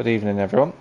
Good evening, everyone.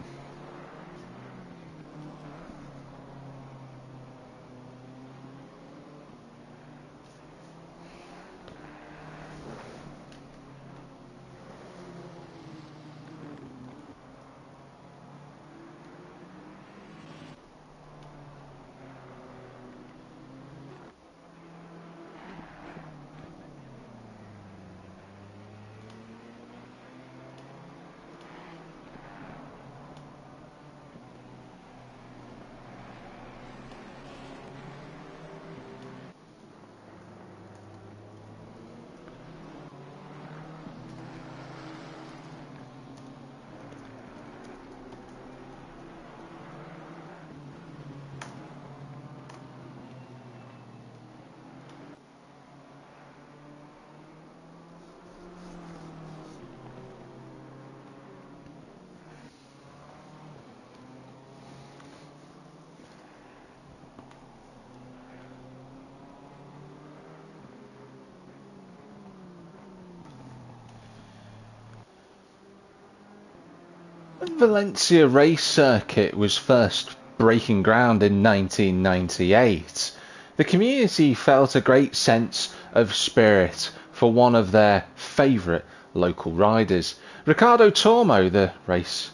Valencia race circuit was first breaking ground in 1998. The community felt a great sense of spirit for one of their favourite local riders. Ricardo Tormo, the race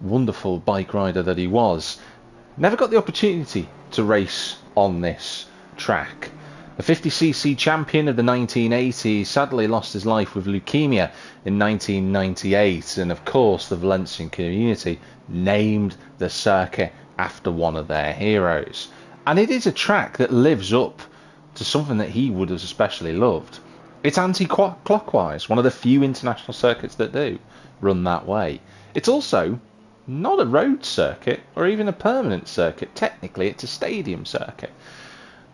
wonderful bike rider that he was, never got the opportunity to race on this track. The 50cc champion of the 1980s sadly lost his life with leukemia in 1998, and of course the Valencian community named the circuit after one of their heroes. And it is a track that lives up to something that he would have especially loved. It's anti-clockwise, one of the few international circuits that do run that way. It's also not a road circuit or even a permanent circuit. Technically it's a stadium circuit.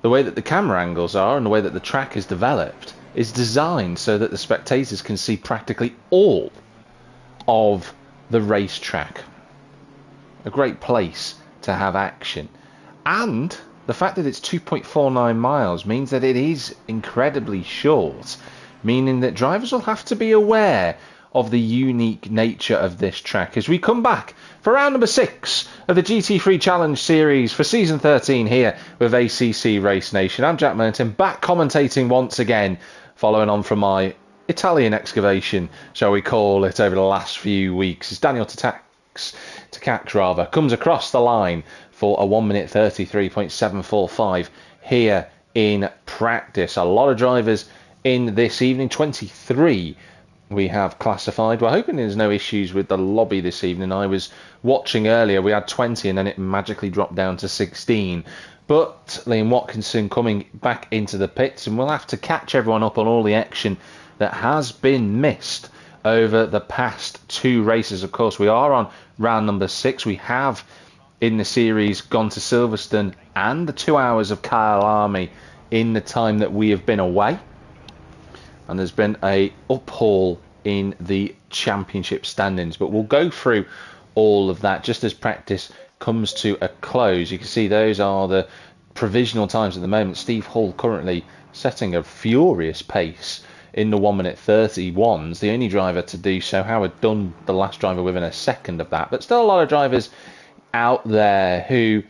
The way that the camera angles are and the way that the track is developed is designed so that the spectators can see practically all of the racetrack. A great place to have action. And the fact that it's 2.49 miles means that it is incredibly short, meaning that drivers will have to be aware of the unique nature of this track as we come back for round number 6 of the GT3 Challenge Series for Season 13 here with ACC Race Nation. I'm Jack Merton, back commentating once again, following on from my Italian excavation, shall we call it, over the last few weeks. As Daniel Takacs comes across the line for a 1 minute 33.745 here in practice. A lot of drivers in this evening, 23 we have classified. We're hoping there's no issues with the lobby this evening. I was watching earlier, we had 20 and then it magically dropped down to 16. But Liam Watkinson coming back into the pits, and we'll have to catch everyone up on all the action that has been missed over the past 2 races. Of course, we are on round number 6. We have in the series gone to Silverstone and the 2 hours of Kyle Army in the time that we have been away. And there's been a uphaul in the championship standings, but we'll go through all of that just as practice comes to a close. You can see those are the provisional times at the moment. Steve Hull currently setting a furious pace in the 1 minute 31s, the only driver to do so. Howard Dunn, the last driver, within a second of that, but still a lot of drivers out there who,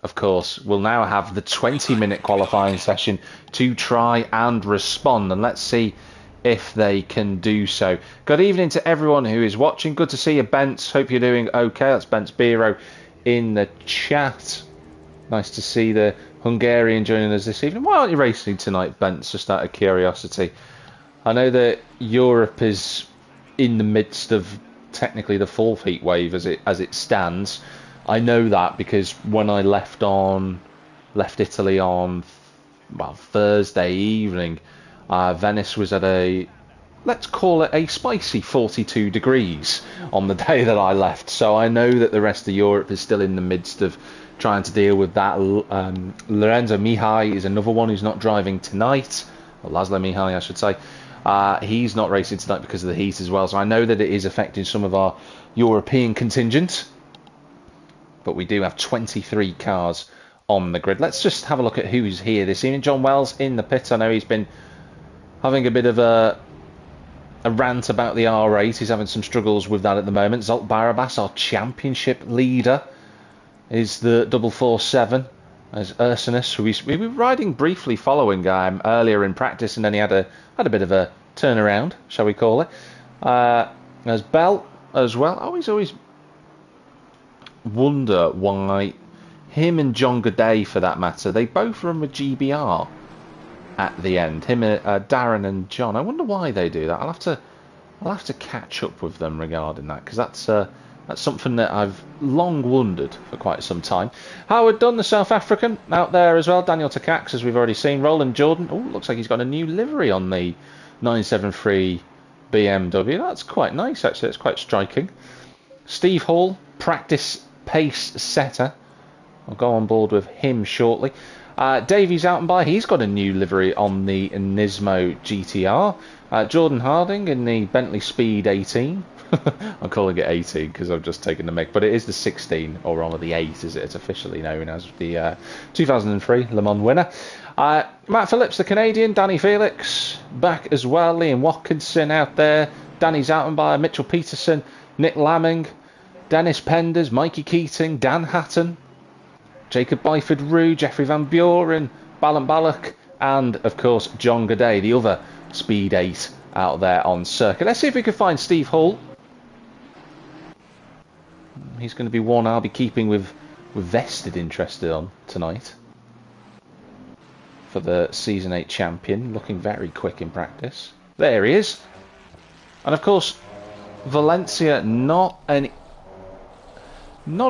of course, will now have the 20-minute qualifying session to try and respond, and let's see if they can do so. Good evening to everyone who is watching. Good to see you, Bence. Hope you're doing okay. That's Bence Biro in the chat. Nice to see the Hungarian joining us this evening. Why aren't you racing tonight, Bence, just out of curiosity? I know that Europe is in the midst of technically the 4th heat wave as it stands. I know that because when I left Italy on Thursday evening, Venice was at let's call it a spicy 42 degrees on the day that I left. So I know that the rest of Europe is still in the midst of trying to deal with that. Lorenzo Mihai is another one who's not driving tonight, or Laszlo Mihai I should say. He's not racing tonight because of the heat as well. So I know that it is affecting some of our European contingent. But we do have 23 cars on the grid. Let's just have a look at who's here this evening. John Wells in the pit. I know he's been having a bit of a a rant about the R8. He's having some struggles with that at the moment. Zolt Barabas, our championship leader, is the 447. As Ursinus, who we were riding briefly following earlier in practice, and then he had a bit of a turnaround, shall we call it. There's Bell as well. I always wonder why him and John Goday, for that matter, they both run with GBR at the end. Him, Darren and John. I wonder why they do that. I'll have to catch up with them regarding that, because that's something that I've long wondered for quite some time. Howard Dunn, the South African, out there as well. Daniel Takacs, as we've already seen. Roland Jordan. Oh, looks like he's got a new livery on the 973 BMW. That's quite nice, actually. It's quite striking. Steve Hall, practice pace setter. I'll go on board with him shortly. Davies out and by. He's got a new livery on the Nismo GTR. Jordan Harding in the Bentley Speed 18. I'm calling it 18 because I've just taken the mic, but it is the 16, or rather the 8 as it's officially known as, the 2003 Le Mans winner. Matt Phillips, the Canadian. Danny Felix back as well. Liam Watkinson out there. Danny's out and by. Mitchell Peterson, Nick Lamming, Dennis Penders, Mikey Keating, Dan Hatton, Jacob Byford-Rue, Jeffrey Van Buren, Ballant Ballock, and of course John Goday, the other Speed 8 out there on circuit. Let's see if we can find Steve Hall. He's going to be one I'll be keeping with vested interest on tonight for the Season 8 champion, looking very quick in practice. There he is. And of course, Valencia, not a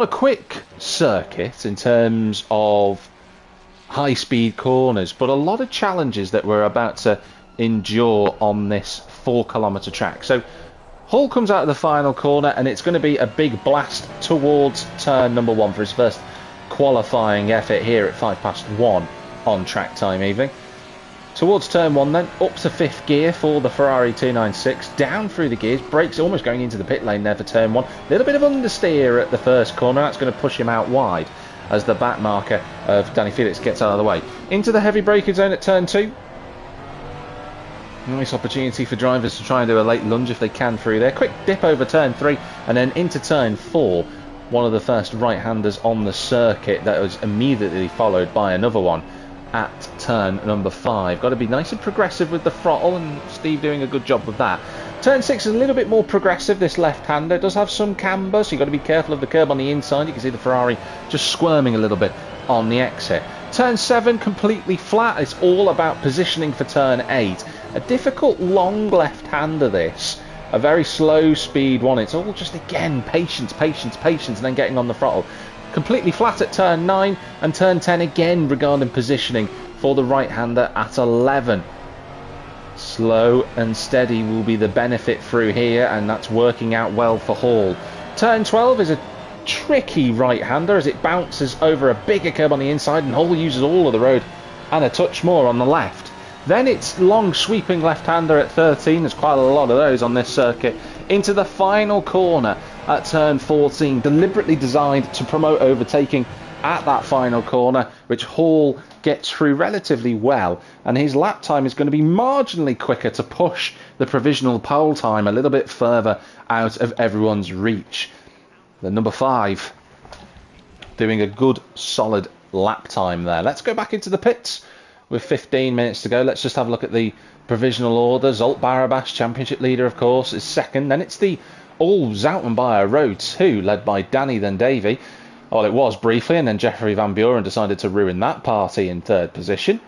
quick circuit in terms of high-speed corners, but a lot of challenges that we're about to endure on this 4-kilometre track. So Hall comes out of the final corner, and it's going to be a big blast towards turn number 1 for his first qualifying effort here at 1:05 on track time evening. Towards turn 1 then, up to 5th gear for the Ferrari 296, down through the gears, brakes almost going into the pit lane there for turn 1. A little bit of understeer at the first corner, that's going to push him out wide as the back marker of Danny Felix gets out of the way. Into the heavy braking zone at turn 2. Nice opportunity for drivers to try and do a late lunge if they can through there. Quick dip over turn 3 and then into turn 4. One of the first right-handers on the circuit that was immediately followed by another one at turn number 5. Got to be nice and progressive with the throttle, and Steve doing a good job with that. Turn 6 is a little bit more progressive, this left-hander. It does have some camber, so you've got to be careful of the curb on the inside. You can see the Ferrari just squirming a little bit on the exit. Turn 7, completely flat. It's all about positioning for turn 8. A difficult long left-hander this. A very slow speed one. It's all just, again, patience, and then getting on the throttle. Completely flat at turn 9, and turn 10 again regarding positioning for the right-hander at 11. Slow and steady will be the benefit through here, and that's working out well for Hall. Turn 12 is a tricky right-hander as it bounces over a bigger curb on the inside, and Hall uses all of the road and a touch more on the left. Then it's long sweeping left-hander at 13. There's quite a lot of those on this circuit. Into the final corner at turn 14, deliberately designed to promote overtaking at that final corner, which Hall gets through relatively well, and his lap time is going to be marginally quicker to push the provisional pole time a little bit further out of everyone's reach. The number 5 doing a good solid lap time there. Let's go back into the pits with 15 minutes to go. Let's just have a look at the provisional order. Zolt Barabas, championship leader, of course, is second. Then it's the all Zoutmanbayer Row 2, led by Danny, then Davey. Well, it was briefly, and then Jeffrey Van Buren decided to ruin that party in third position.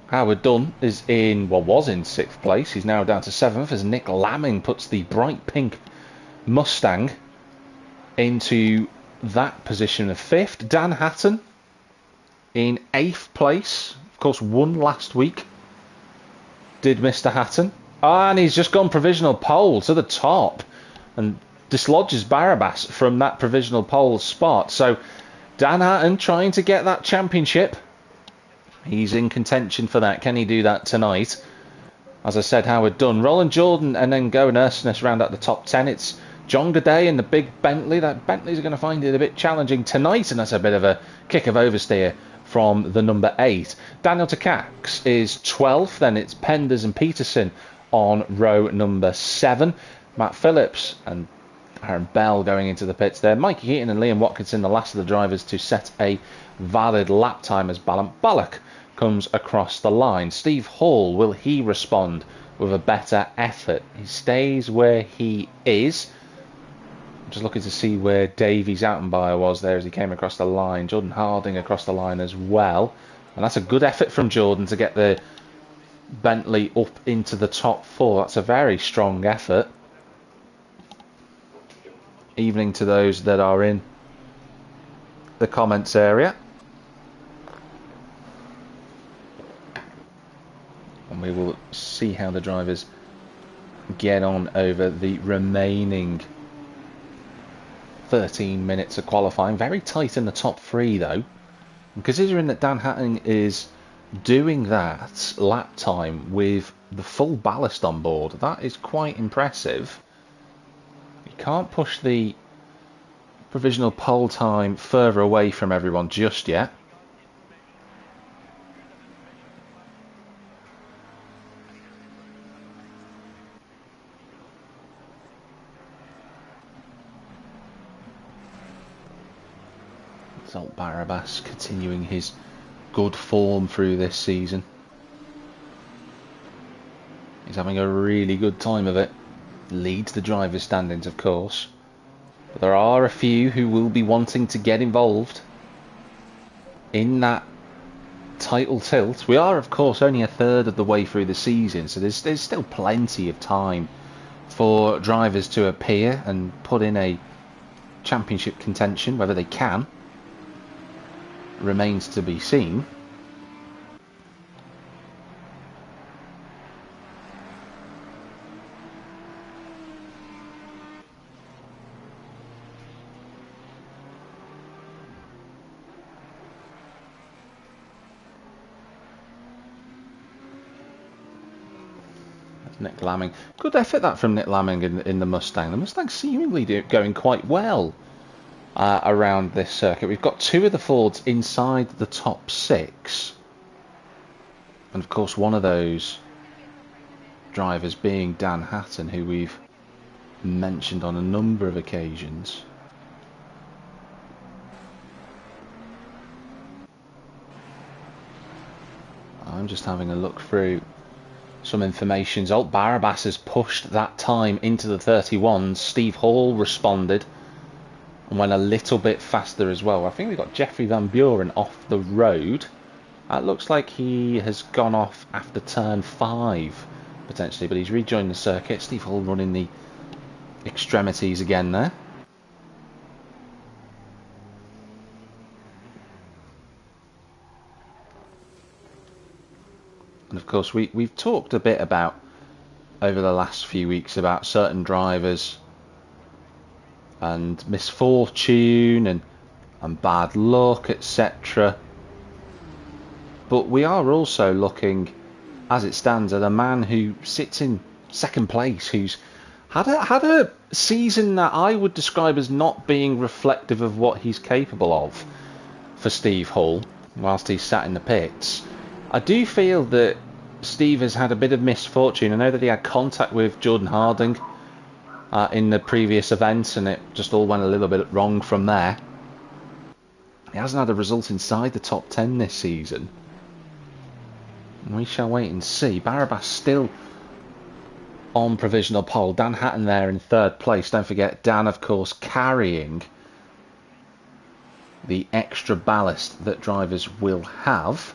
Howard Dunn is was in 6th place. He's now down to 7th as Nick Lamming puts the bright pink Mustang into that position of 5th. Dan Hatton in 8th place. Of course, won last week. Did Mr. Hatton. And he's just gone provisional pole to the top and dislodges Barabas from that provisional pole spot. So Dan Hatton trying to get that championship. He's in contention for that. Can he do that tonight? As I said, Howard Dunn. Roland Jordan and then Go and Ursinus round at the top 10. It's John Goday and the big Bentley. That Bentley's going to find it a bit challenging tonight, and that's a bit of a kick of oversteer from the number 8. Daniel Takacs is 12th. Then it's Penders and Peterson on row number 7. Matt Phillips and Aaron Bell going into the pits there. Mikey Heaton and Liam Watkinson, the last of the drivers to set a valid lap time as Balak comes across the line. Steve Hall, will he respond with a better effort? He stays where he is. I'm just looking to see where Davies Outtenbuyer was there as he came across the line. Jordan Harding across the line as well. And that's a good effort from Jordan to get the Bentley up into the top 4. That's a very strong effort. Evening to those that are in the comments area. And we will see how the drivers get on over the remaining 13 minutes of qualifying. Very tight in the top 3 though. And considering that Dan Hatton is doing that lap time with the full ballast on board, that is quite impressive. Can't push the provisional pole time further away from everyone just yet. Zolt Barabas continuing his good form through this season. He's having a really good time of it. Leads the drivers' standings, of course, but there are a few who will be wanting to get involved in that title tilt. We are, of course, only a third of the way through the season, so there's still plenty of time for drivers to appear and put in a championship contention. Whether they can remains to be seen. Nick Lamming. Good effort that from Nick Lamming in the Mustang. The Mustang seemingly going quite well around this circuit. We've got 2 of the Fords inside the top 6. And of course one of those drivers being Dan Hatton, who we've mentioned on a number of occasions. I'm just having a look through some information. Zolt Barabas has pushed that time into the 31s. Steve Hall responded and went a little bit faster as well. I think we've got Jeffrey Van Buren off the road. It looks like he has gone off after turn 5 potentially, but he's rejoined the circuit. Steve Hall running the extremities again there. And of course we've talked a bit about over the last few weeks about certain drivers and misfortune and bad luck, etc. But we are also looking, as it stands, at a man who sits in second place, who's had a season that I would describe as not being reflective of what he's capable of for Steve Hall whilst he's sat in the pits. I do feel that Steve has had a bit of misfortune. I know that he had contact with Jordan Harding in the previous event, and it just all went a little bit wrong from there. He hasn't had a result inside the top 10 this season. And we shall wait and see. Barabas still on provisional pole. Dan Hatton there in 3rd place. Don't forget, Dan, of course, carrying the extra ballast that drivers will have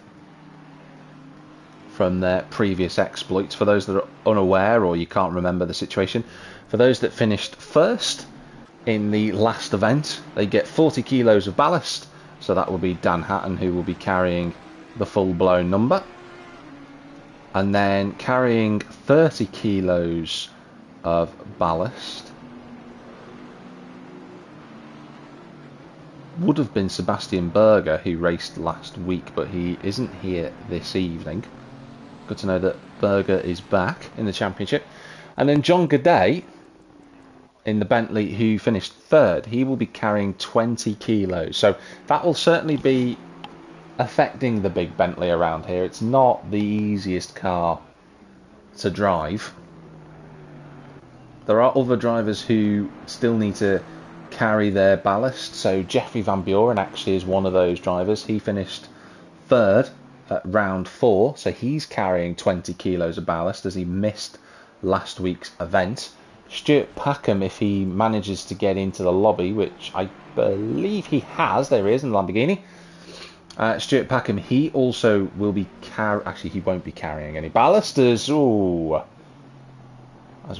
from their previous exploits. For those that are unaware or you can't remember the situation, for those that finished first in the last event, they get 40 kilos of ballast. So that will be Dan Hatton, who will be carrying the full-blown number. And then carrying 30 kilos of ballast would have been Sebastian Berger, who raced last week, but he isn't here this evening. Good to know that Berger is back in the championship. And then John Gaudet in the Bentley, who finished 3rd, he will be carrying 20 kilos. So that will certainly be affecting the big Bentley around here. It's not the easiest car to drive. There are other drivers who still need to carry their ballast. So Jeffrey Van Buren actually is one of those drivers. He finished third at round 4, so he's carrying 20 kilos of ballast as he missed last week's event. Stuart Packham, if he manages to get into the lobby, which I believe he has, there he is in the Lamborghini. Stuart Packham, he also will be actually he won't be carrying any ballast as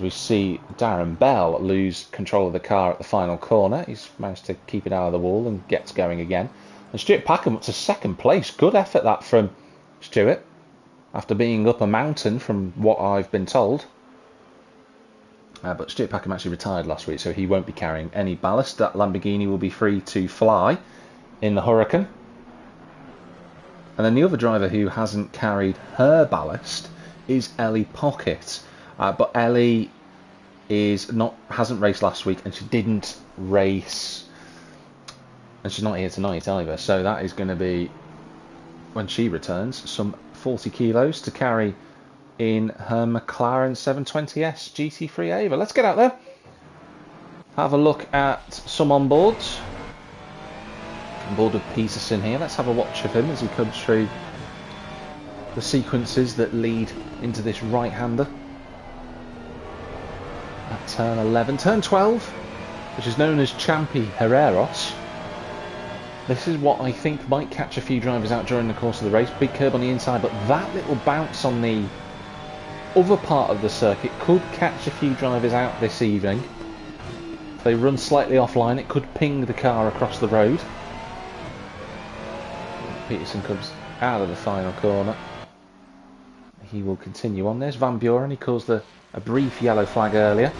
we see Darren Bell lose control of the car at the final corner. He's managed to keep it out of the wall and gets going again. And Stuart Packham up to second place. Good effort that from Stuart, after being up a mountain from what I've been told. But Stuart Packham actually retired last week, so he won't be carrying any ballast. That Lamborghini will be free to fly in the Huracan. And then the other driver who hasn't carried her ballast is Ellie Pocket. But Ellie hasn't raced last week, and she didn't race, and she's not here tonight either. So that is going to be, when she returns, some 40 kilos to carry in her McLaren 720S GT3 Ava. Let's get out there, have a look at some onboards. On board with Peterson here. Let's have a watch of him as he comes through the sequences that lead into this right-hander. At turn 11, turn 12, which is known as Champi Herreros. This is what I think might catch a few drivers out during the course of the race. Big curb on the inside, but that little bounce on the other part of the circuit could catch a few drivers out this evening. If they run slightly offline, it could ping the car across the road. Peterson comes out of the final corner. He will continue on. There's Van Buren. He caused a brief yellow flag earlier.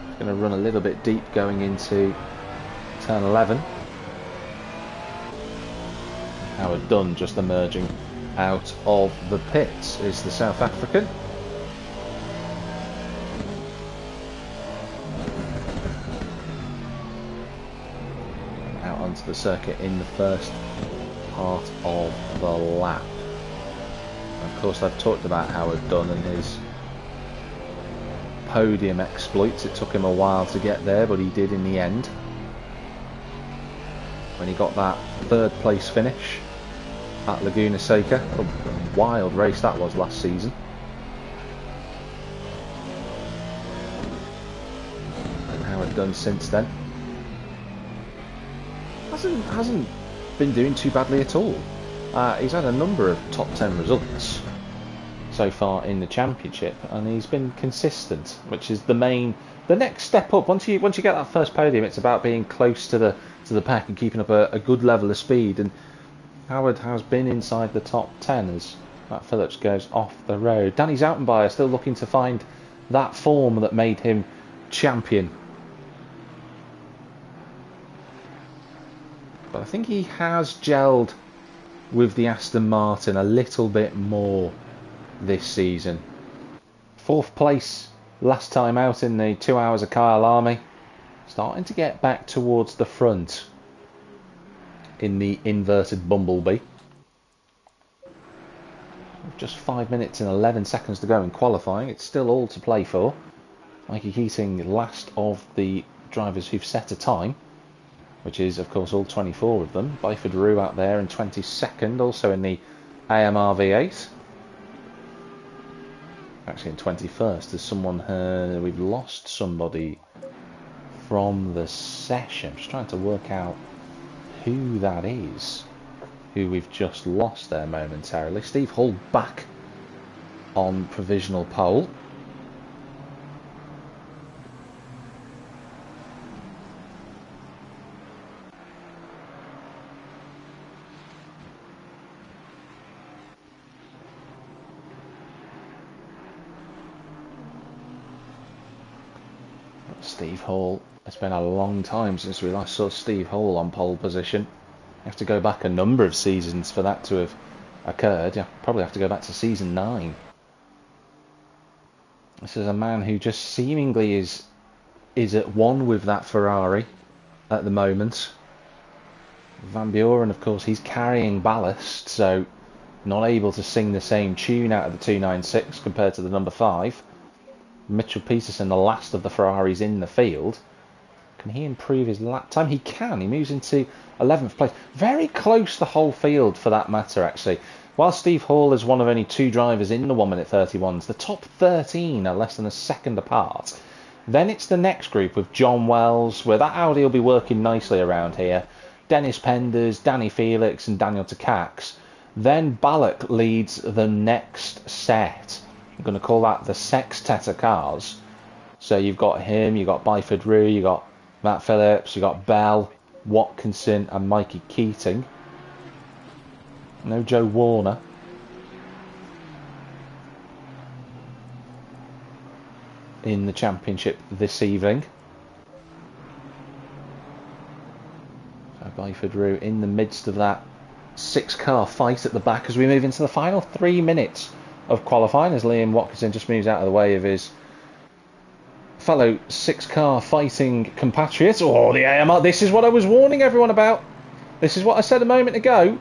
He's going to run a little bit deep going into turn 11. Howard Dunn just emerging out of the pits is the South African. And out onto the circuit in the first part of the lap. Of course, I've talked about Howard Dunn and his podium exploits. It took him a while to get there, but he did in the end. When he got that third place finish at Laguna Seca. A wild race that was last season. And Howard Dunn since then hasn't been doing too badly at all. He's had a number of top 10 results so far in the championship, and he's been consistent, which is the next step up. Once you get that first podium, it's about being close to the pack and keeping up a good level of speed. And Howard has been inside the top 10 as Matt Phillips goes off the road. Danny Zoutenbayer still looking to find that form that made him champion. But I think he has gelled with the Aston Martin a little bit more this season. 4th place last time out in the 2 hours of Kyle Army. Starting to get back towards the front in the inverted Bumblebee. Just 5 minutes and 11 seconds to go in qualifying. It's still all to play for. Mikey Keating, last of the drivers who've set a time, which is of course all 24 of them. Byford Rue out there in 22nd, also in the AMR V8. Actually in 21st, as someone heard, we've lost somebody from the session. I'm just trying to work out who that is, who we've just lost there momentarily. Steve Hull back on provisional pole. Steve Hall, it's been a long time since we last saw Steve Hall on pole position. You have to go back a number of seasons for that to have occurred. You probably have to go back to season 9. This is a man who just seemingly is at one with that Ferrari at the moment. Van Buren, of course, he's carrying ballast, so not able to sing the same tune out of the 296 compared to the number 5. Mitchell Peterson, the last of the Ferraris in the field. Can he improve his lap time? He can. He moves into 11th place. Very close the whole field for that matter, actually. While Steve Hall is one of only 2 drivers in the 1 minute 31s, the top 13 are less than a second apart. Then it's the next group with John Wells, where that Audi will be working nicely around here. Dennis Penders, Danny Felix and Daniel Takacs. Then Ballack leads the next set. I'm going to call that the sextet of cars. So you've got him, you've got Byford Rue, you've got Matt Phillips, you've got Bell, Watkinson and Mikey Keating. No Joe Warner. In the championship this evening. So Byford Rue in the midst of that 6-car fight at the back as we move into the final 3 minutes of qualifying, as Liam Watkinson just moves out of the way of his fellow 6-car fighting compatriots. Oh, the AMR. This is what I was warning everyone about. This is what I said a moment ago.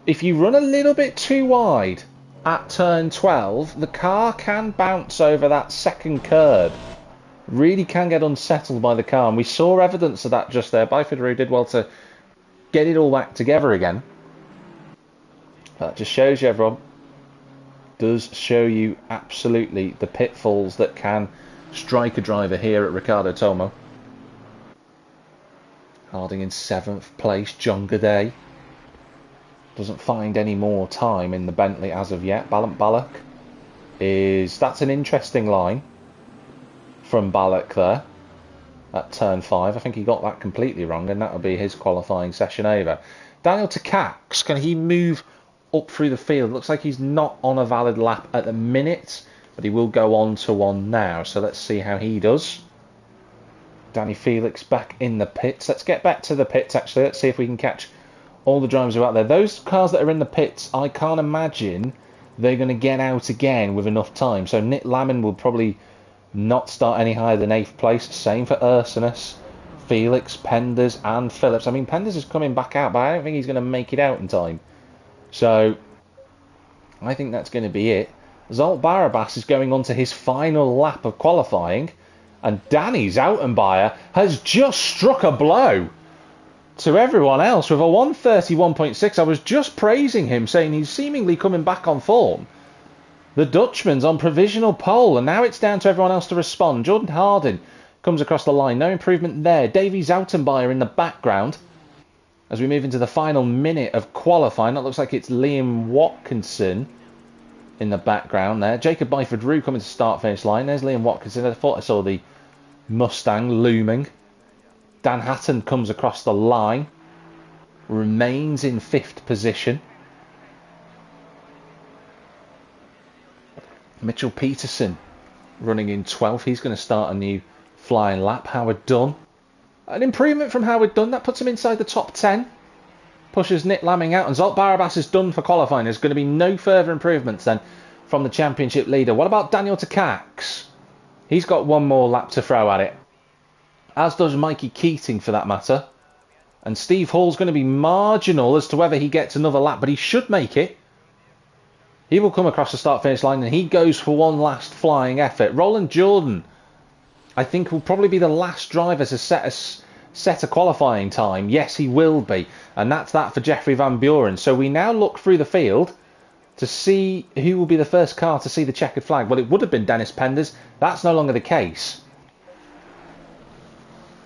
If you run a little bit too wide at turn 12, the car can bounce over that second curb. Really can get unsettled by the car, and we saw evidence of that just there. Byford Rue did well to get it all back together again. That just shows you, everyone. Does show you absolutely the pitfalls that can strike a driver here at Ricardo Tomo. Harding in 7th place. John Goday doesn't find any more time in the Bentley as of yet. Ballack is... That's an interesting line from Ballack there at turn 5. I think he got that completely wrong, and that'll be his qualifying session over. Daniel Takacs, can he move up through the field? Looks like he's not on a valid lap at the minute, but he will go on to one now. So let's see how he does. Danny Felix back in the pits. Let's get back to the pits, actually. Let's see if we can catch all the drivers who are out there. Those cars that are in the pits, I can't imagine they're going to get out again with enough time. So Nick Lammen will probably not start any higher than 8th place. Same for Ursinus, Felix, Penders and Phillips. I mean, Penders is coming back out, but I don't think he's going to make it out in time. So I think that's going to be it. Zolt Barabas is going on to his final lap of qualifying, and Danny Zoutenbayer has just struck a blow to everyone else with a 131.6. I was just praising him, saying he's seemingly coming back on form. The Dutchman's on provisional pole, and now it's down to everyone else to respond. Jordan Harding comes across the line. No improvement there. Davy Zoutenbayer in the background as we move into the final minute of qualifying. That looks like it's Liam Watkinson in the background there. Jacob Byford Rue coming to start-finish line. There's Liam Watkinson. I thought I saw the Mustang looming. Dan Hatton comes across the line. Remains in 5th position. Mitchell Peterson running in 12th. He's going to start a new flying lap. Howard Dunn. An improvement from Howard Dunn. That puts him inside the top 10. Pushes Nick Lamming out. And Zolt Barabas is done for qualifying. There's going to be no further improvements then from the championship leader. What about Daniel Takacs? He's got one more lap to throw at it. As does Mikey Keating, for that matter. And Steve Hall's going to be marginal as to whether he gets another lap, but he should make it. He will come across the start-finish line, and he goes for one last flying effort. Roland Jordan, I think, will probably be the last driver to set a qualifying time. Yes, he will be. And that's that for Jeffrey Van Buren. So we now look through the field to see who will be the first car to see the checkered flag. Well, it would have been Dennis Penders. That's no longer the case.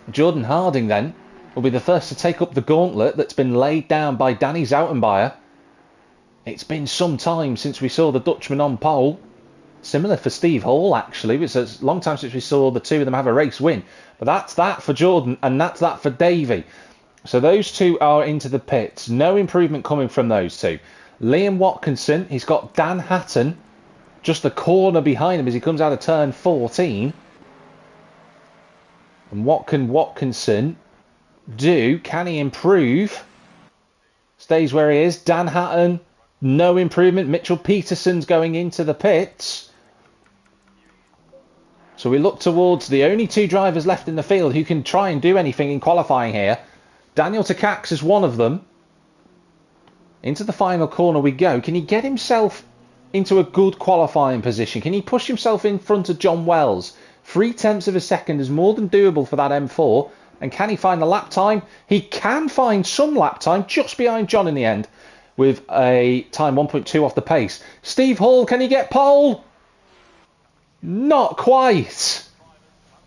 Jordan Harding, then, will be the first to take up the gauntlet that's been laid down by Danny Zoutenbayer. It's been some time since we saw the Dutchman on pole. Similar for Steve Hall, actually. It's a long time since we saw the two of them have a race win. But that's that for Jordan, and that's that for Davey. So those two are into the pits. No improvement coming from those two. Liam Watkinson, he's got Dan Hatton just the corner behind him as he comes out of turn 14. And what can Watkinson do? Can he improve? Stays where he is. Dan Hatton, no improvement. Mitchell Peterson's going into the pits. So we look towards the only 2 drivers left in the field who can try and do anything in qualifying here. Daniel Takacs is one of them. Into the final corner we go. Can he get himself into a good qualifying position? Can he push himself in front of John Wells? 0.3 of a second is more than doable for that M4. And can he find the lap time? He can find some lap time just behind John in the end with a time 1.2 off the pace. Steve Hall, can he get pole? Not quite.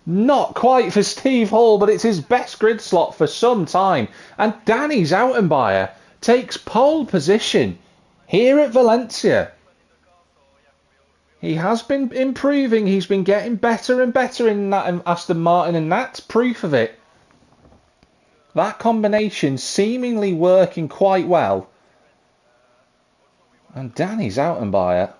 Not quite for Steve Hall, but it's his best grid slot for some time. And Danny Zoutenbayer takes pole position here at Valencia. He has been improving. He's been getting better and better in that Aston Martin, and that's proof of it. That combination seemingly working quite well. And Danny Zoutenbayer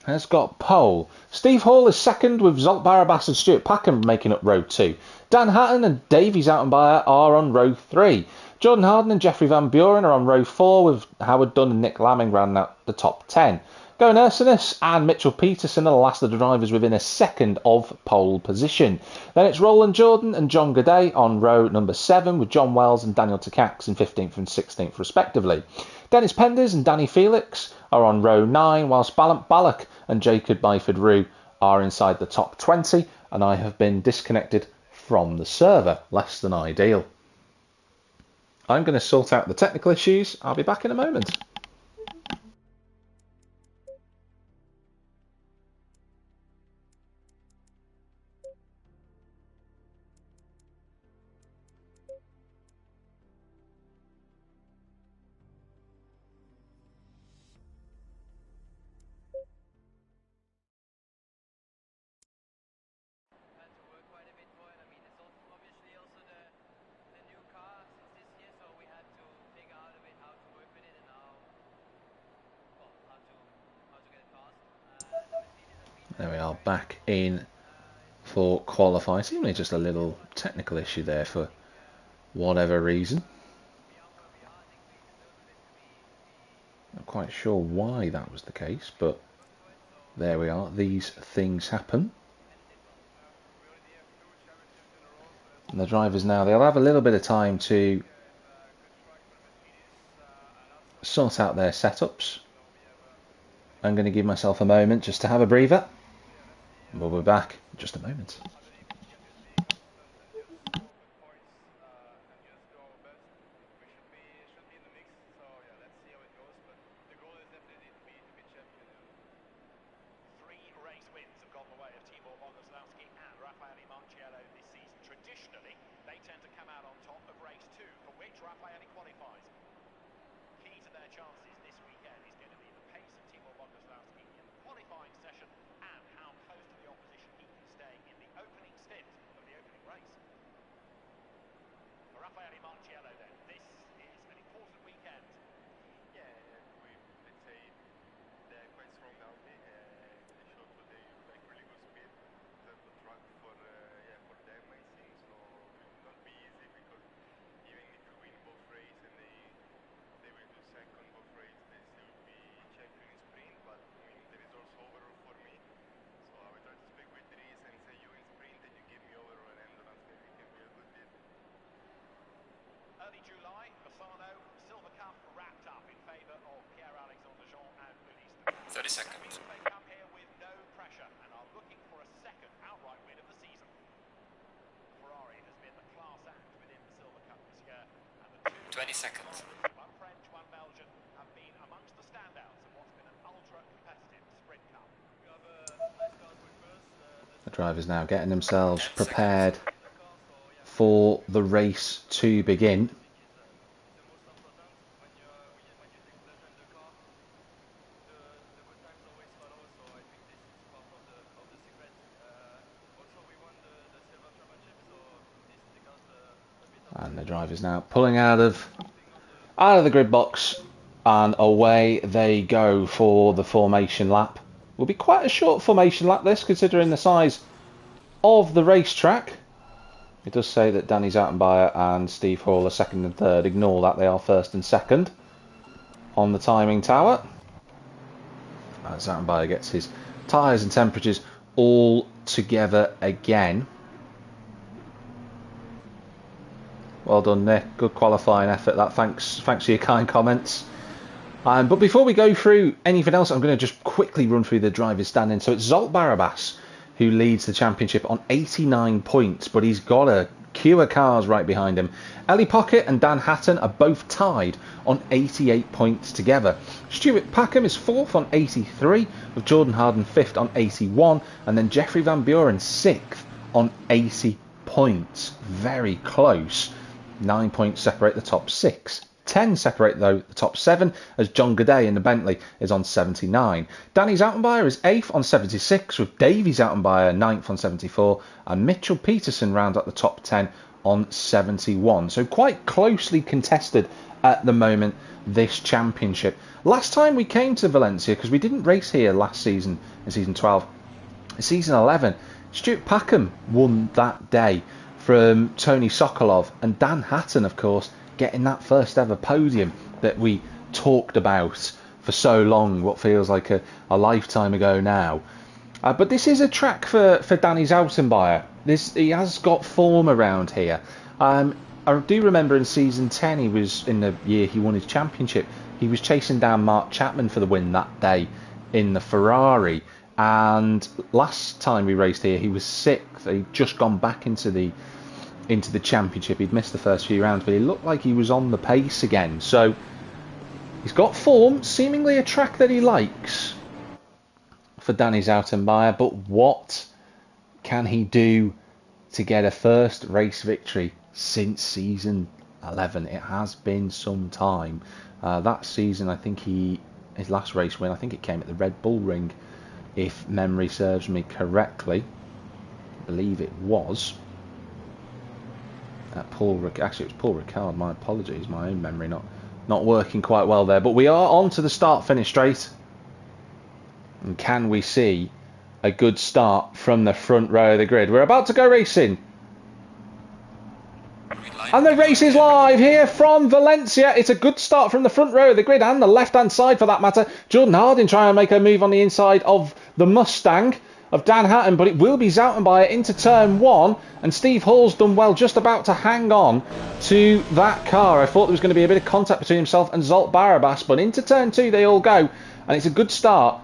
has got pole. Steve Hall is second with Zolt Barabas and Stuart Packham making up row 2. Dan Hatton and Davy Zoutenbayer are on row 3. Jordan Harden and Jeffrey Van Buren are on row 4 with Howard Dunn and Nick Lamming rounding out the top 10. Goran Ursinus and Mitchell Peterson are the last of the drivers within a second of pole position. Then it's Roland Jordan and John Godet on row number 7 with John Wells and Daniel Takacs in 15th and 16th respectively. Dennis Penders and Danny Felix are on row 9, whilst Balak and Jacob Byford-Rue are inside the top 20, and I have been disconnected from the server. Less than ideal. I'm going to sort out the technical issues. I'll be back in a moment. There we are, back in for qualifying. Seemingly just a little technical issue there for whatever reason. Not quite sure why that was the case, but there we are. These things happen. And the drivers now, they'll have a little bit of time to sort out their setups. I'm going to give myself a moment just to have a breather. We'll be back in just a moment. Seconds. 20 seconds. One French, one Belgian have been amongst the standouts of what's been an ultra-competitive sprint cup. The drivers now getting themselves prepared for the race to begin. And the drivers now pulling out of the grid box, and away they go for the formation lap. Will be quite a short formation lap this, considering the size of the racetrack. It does say that Danny Zoutenbayer and Steve Hall are second and third. Ignore that, they are first and second on the timing tower. As Zoutenbayer gets his tyres and temperatures all together again. Well done, Nick. Good qualifying effort. That thanks for your kind comments. But before we go through anything else, I'm going to just quickly run through the drivers' standing. So it's Zolt Barabas who leads the championship on 89 points, but he's got a queue of cars right behind him. Ellie Pocket and Dan Hatton are both tied on 88 points together. Stuart Packham is 4th on 83, with Jordan Harden 5th on 81, and then Jeffrey Van Buren 6th on 80 points. Very close. 9 points separate the top 6. 10 separate, though, the top 7, as John Gaudet in the Bentley is on 79. Danny Zoutenbayer is 8th on 76, with Davy Zoutenbayer 9th on 74, and Mitchell Peterson rounds out the top 10 on 71. So quite closely contested at the moment, this championship. Last time we came to Valencia, because we didn't race here last season, in season 12, in season 11, Stuart Packham won that day from Tony Sokolov, and Dan Hatton, of course, getting that first ever podium that we talked about for so long, what feels like a lifetime ago now. But this is a track for Danny Zoutenbayer. He has got form around here. I do remember in season 10, he was in the year he won his championship, he was chasing down Mark Chapman for the win that day in the Ferrari. And last time we raced here, he was 6th. He'd just gone back into the championship. He'd missed the first few rounds, but he looked like he was on the pace again. So he's got form, seemingly a track that he likes for Danny Zoutenbayer. But what can he do to get a first race victory since season 11? It has been some time. That season, I think his last race win, I think it came at the Red Bull Ring, if memory serves me correctly. I believe it was. Actually, it was Paul Ricard. My apologies, my own memory not working quite well there. But we are on to the start-finish straight. And can we see a good start from the front row of the grid? We're about to go racing. And the race is live here from Valencia. It's a good start from the front row of the grid and the left-hand side for that matter. Jordan Harding trying to make a move on the inside of the Mustang of Dan Hatton, but it will be Zoutenbayer into turn 1, and Steve Hall's done well, just about to hang on to that car. I thought there was going to be a bit of contact between himself and Zolt Barabas, but into turn 2 they all go, and it's a good start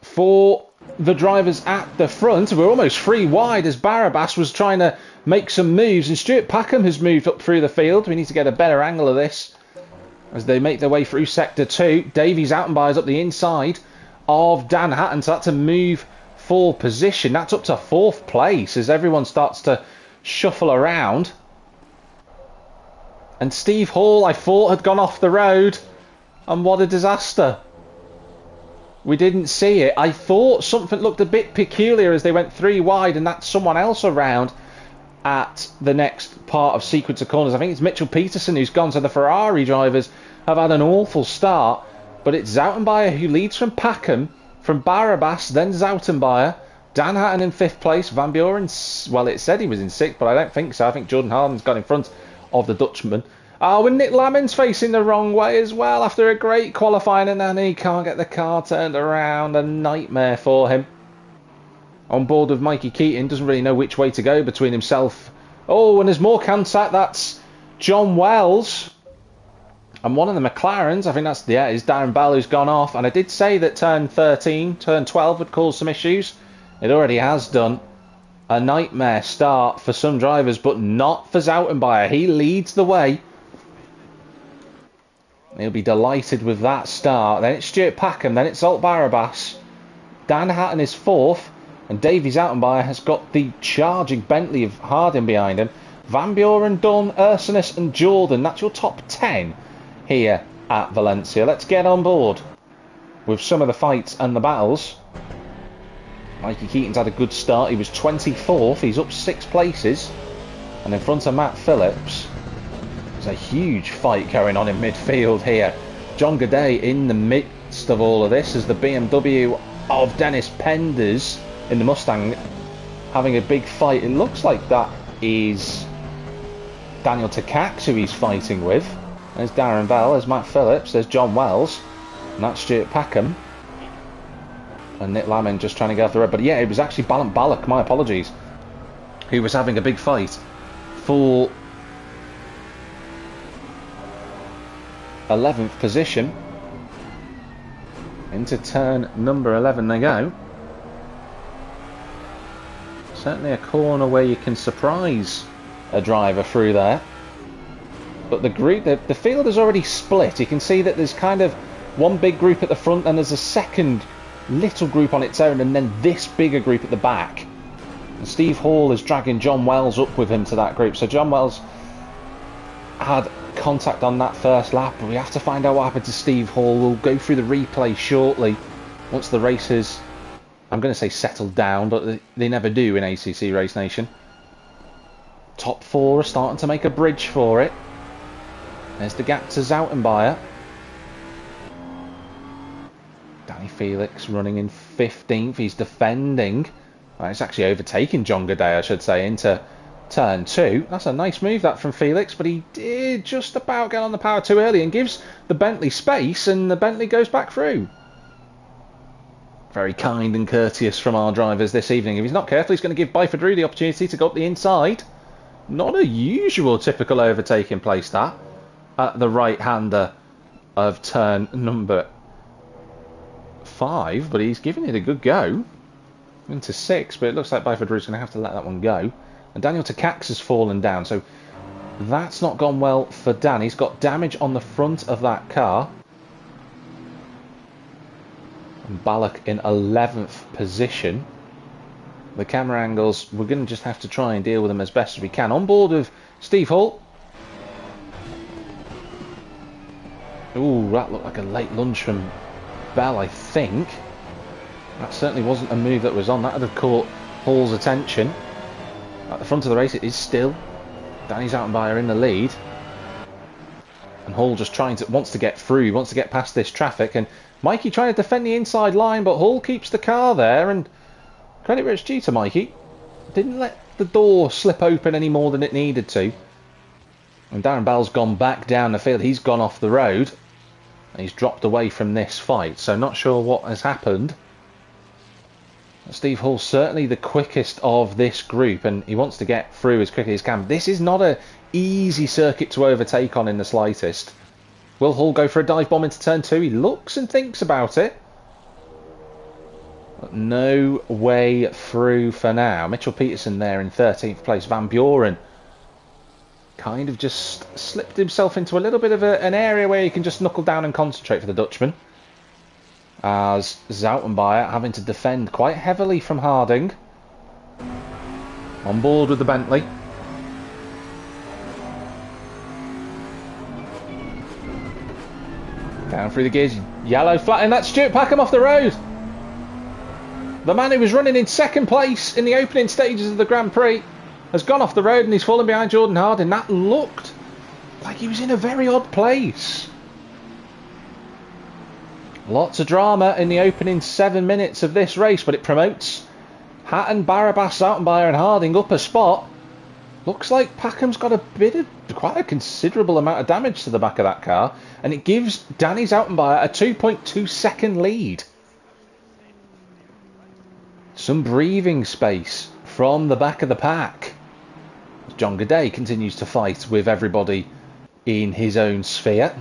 for the drivers at the front. We're almost 3 wide as Barabas was trying to make some moves, and Stuart Packham has moved up through the field. We need to get a better angle of this as they make their way through sector 2. Davy Zoutenbayer's up the inside of Dan Hatton, so that's a move for position. That's up to 4th place as everyone starts to shuffle around. And Steve Hall, I thought, had gone off the road, and what a disaster. We didn't see it. I thought something looked a bit peculiar as they went 3 wide, and that's someone else around at the next part of sequence of corners. I think it's Mitchell Peterson who's gone, so the Ferrari drivers have had an awful start, but it's Zoutenbayer who leads from Packham, from Barabas, then Zoutenbayer, Dan Hatton in 5th place, Van Buren, well, it said he was in 6th, but I don't think so. I think Jordan Harden's got in front of the Dutchman. When Nick Lamin's facing the wrong way as well after a great qualifying, and then he can't get the car turned around. A nightmare for him. On board with Mikey Keating, doesn't really know which way to go between himself. Oh, and there's more contact. That's John Wells. And one of the McLarens, I think that's, yeah, is Darren Bell, who's gone off. And I did say that turn 12 would cause some issues. It already has done. A nightmare start for some drivers, but not for Zoutenbayer. He leads the way. He'll be delighted with that start. Then it's Stuart Packham, then it's Zolt Barabas. Dan Hatton is 4th, and Davy Zoutenbayer has got the charging Bentley of Harding behind him. Van Buren, Dunn, Ursinus and Jordan. That's your top 10 here at Valencia. Let's get on board with some of the fights and the battles. Mikey Keaton's had a good start. He was 24th. He's up 6 places. And in front of Matt Phillips, there's a huge fight going on in midfield here. John Gaudet in the midst of all of this as the BMW of Dennis Penders in the Mustang having a big fight. It looks like that is Daniel Takacs who he's fighting with. There's Darren Bell, there's Matt Phillips, there's John Wells, and that's Stuart Packham. And Nick Lamin just trying to get off the road. But yeah, it was actually Ballant Ballock, my apologies, who was having a big fight for 11th position. Into turn number 11 they go. Certainly a corner where you can surprise a driver through there. But the group, the field is already split. You can see that there's kind of one big group at the front and there's a second little group on its own and then this bigger group at the back. And Steve Hall is dragging John Wells up with him to that group. So John Wells had contact on that first lap, but we have to find out what happened to Steve Hall. We'll go through the replay shortly once the race is, I'm going to say settled down, but they never do in ACC Race Nation. Top four are starting to make a bridge for it. There's the gap to Zoutenbayer. Danny Felix running in 15th. He's defending. Well, he's actually overtaking John Goday, I should say, into turn 2. That's a nice move, that, from Felix, but he did just about get on the power too early and gives the Bentley space, and the Bentley goes back through. Very kind and courteous from our drivers this evening. If he's not careful, he's going to give Byford Rue the opportunity to go up the inside. Not a usual typical overtaking place, that, at the right-hander of turn number 5, but he's giving it a good go. Into 6, but it looks like Byford Rue's going to have to let that one go. And Daniel Takacs has fallen down, so that's not gone well for Dan. He's got damage on the front of that car. And Ballack in 11th position. The camera angles, we're going to just have to try and deal with them as best as we can. On board with Steve Hall. Ooh, that looked like a late lunge from Bell, I think. That certainly wasn't a move that was on. That would have caught Hall's attention. At the front of the race, it is still Danny Zoutenbayer in the lead. And Hall just wants to get through, wants to get past this traffic. And Mikey trying to defend the inside line, but Hall keeps the car there. And credit where it's due to Mikey. Didn't let the door slip open any more than it needed to. And Darren Bell's gone back down the field. He's gone off the road. And he's dropped away from this fight. So not sure what has happened. Steve Hall's certainly the quickest of this group, and he wants to get through as quickly as he can. This is not an easy circuit to overtake on in the slightest. Will Hall go for a dive bomb into turn 2? He looks and thinks about it. But no way through for now. Mitchell Peterson there in 13th place. Van Buren kind of just slipped himself into a little bit of an area where he can just knuckle down and concentrate for the Dutchman. As Zoutenbayer having to defend quite heavily from Harding. On board with the Bentley. Down through the gears. Yellow flag, and that's Stuart Packham off the road. The man who was running in second place in the opening stages of the Grand Prix has gone off the road and he's fallen behind Jordan Harding. That looked like he was in a very odd place. Lots of drama in the opening 7 minutes of this race, but it promotes Hatton, Barabas, Zoutenbayer and Harding up a spot. Looks like Packham's got quite a considerable amount of damage to the back of that car, and it gives Danny Zoutenbayer a 2.2 second lead. Some breathing space from the back of the pack. John Goday continues to fight with everybody in his own sphere.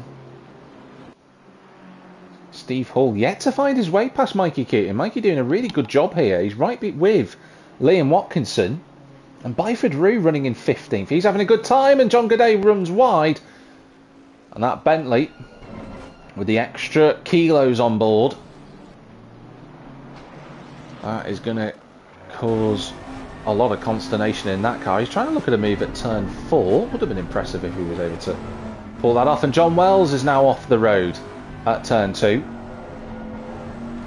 Steve Hall yet to find his way past Mikey Keating. Mikey doing a really good job here. He's right with Liam Watkinson. And Byford Rue running in 15th. He's having a good time and John Goday runs wide. And that Bentley with the extra kilos on board. That is going to cause a lot of consternation in that car. He's trying to look at a move at turn 4. Would have been impressive if he was able to pull that off. And John Wells is now off the road at turn 2.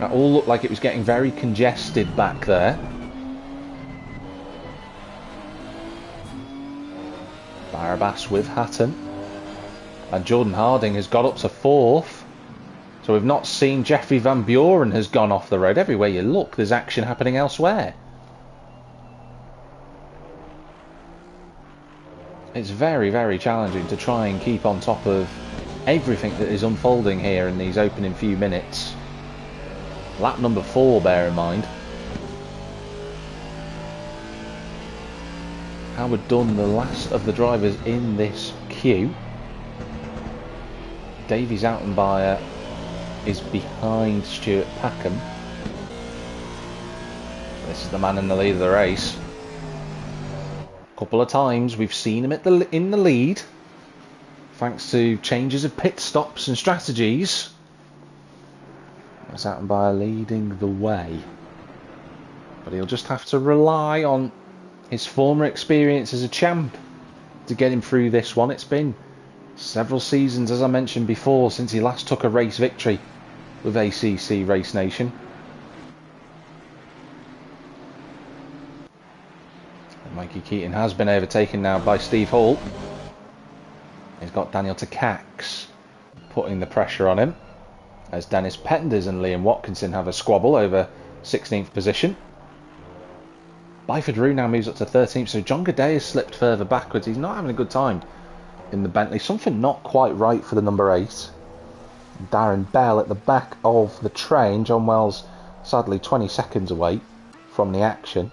That all looked like it was getting very congested back there. Barabas with Hatton. And Jordan Harding has got up to 4th. So we've not seen Jeffrey Van Buren has gone off the road. Everywhere you look, there's action happening elsewhere. It's very, very challenging to try and keep on top of everything that is unfolding here in these opening few minutes. Lap number 4, bear in mind. Howard Dunn, the last of the drivers in this queue. Davy Zoutenbayer is behind Stuart Packham. This is the man in the lead of the race. A couple of times we've seen him in the lead, thanks to changes of pit stops and strategies. Zoutenbayer leading the way, but he'll just have to rely on his former experience as a champ to get him through this one. It's been several seasons, as I mentioned before, since he last took a race victory with ACC Race Nation. And Mikey Keaton has been overtaken now by Steve Hall. He's got Daniel Takacs putting the pressure on him, as Dennis Penders and Liam Watkinson have a squabble over 16th position. Byford Rue now moves up to 13th, so John Gaudet has slipped further backwards. He's not having a good time in the Bentley. Something not quite right for the number 8. Darren Bell at the back of the train. John Wells sadly 20 seconds away from the action.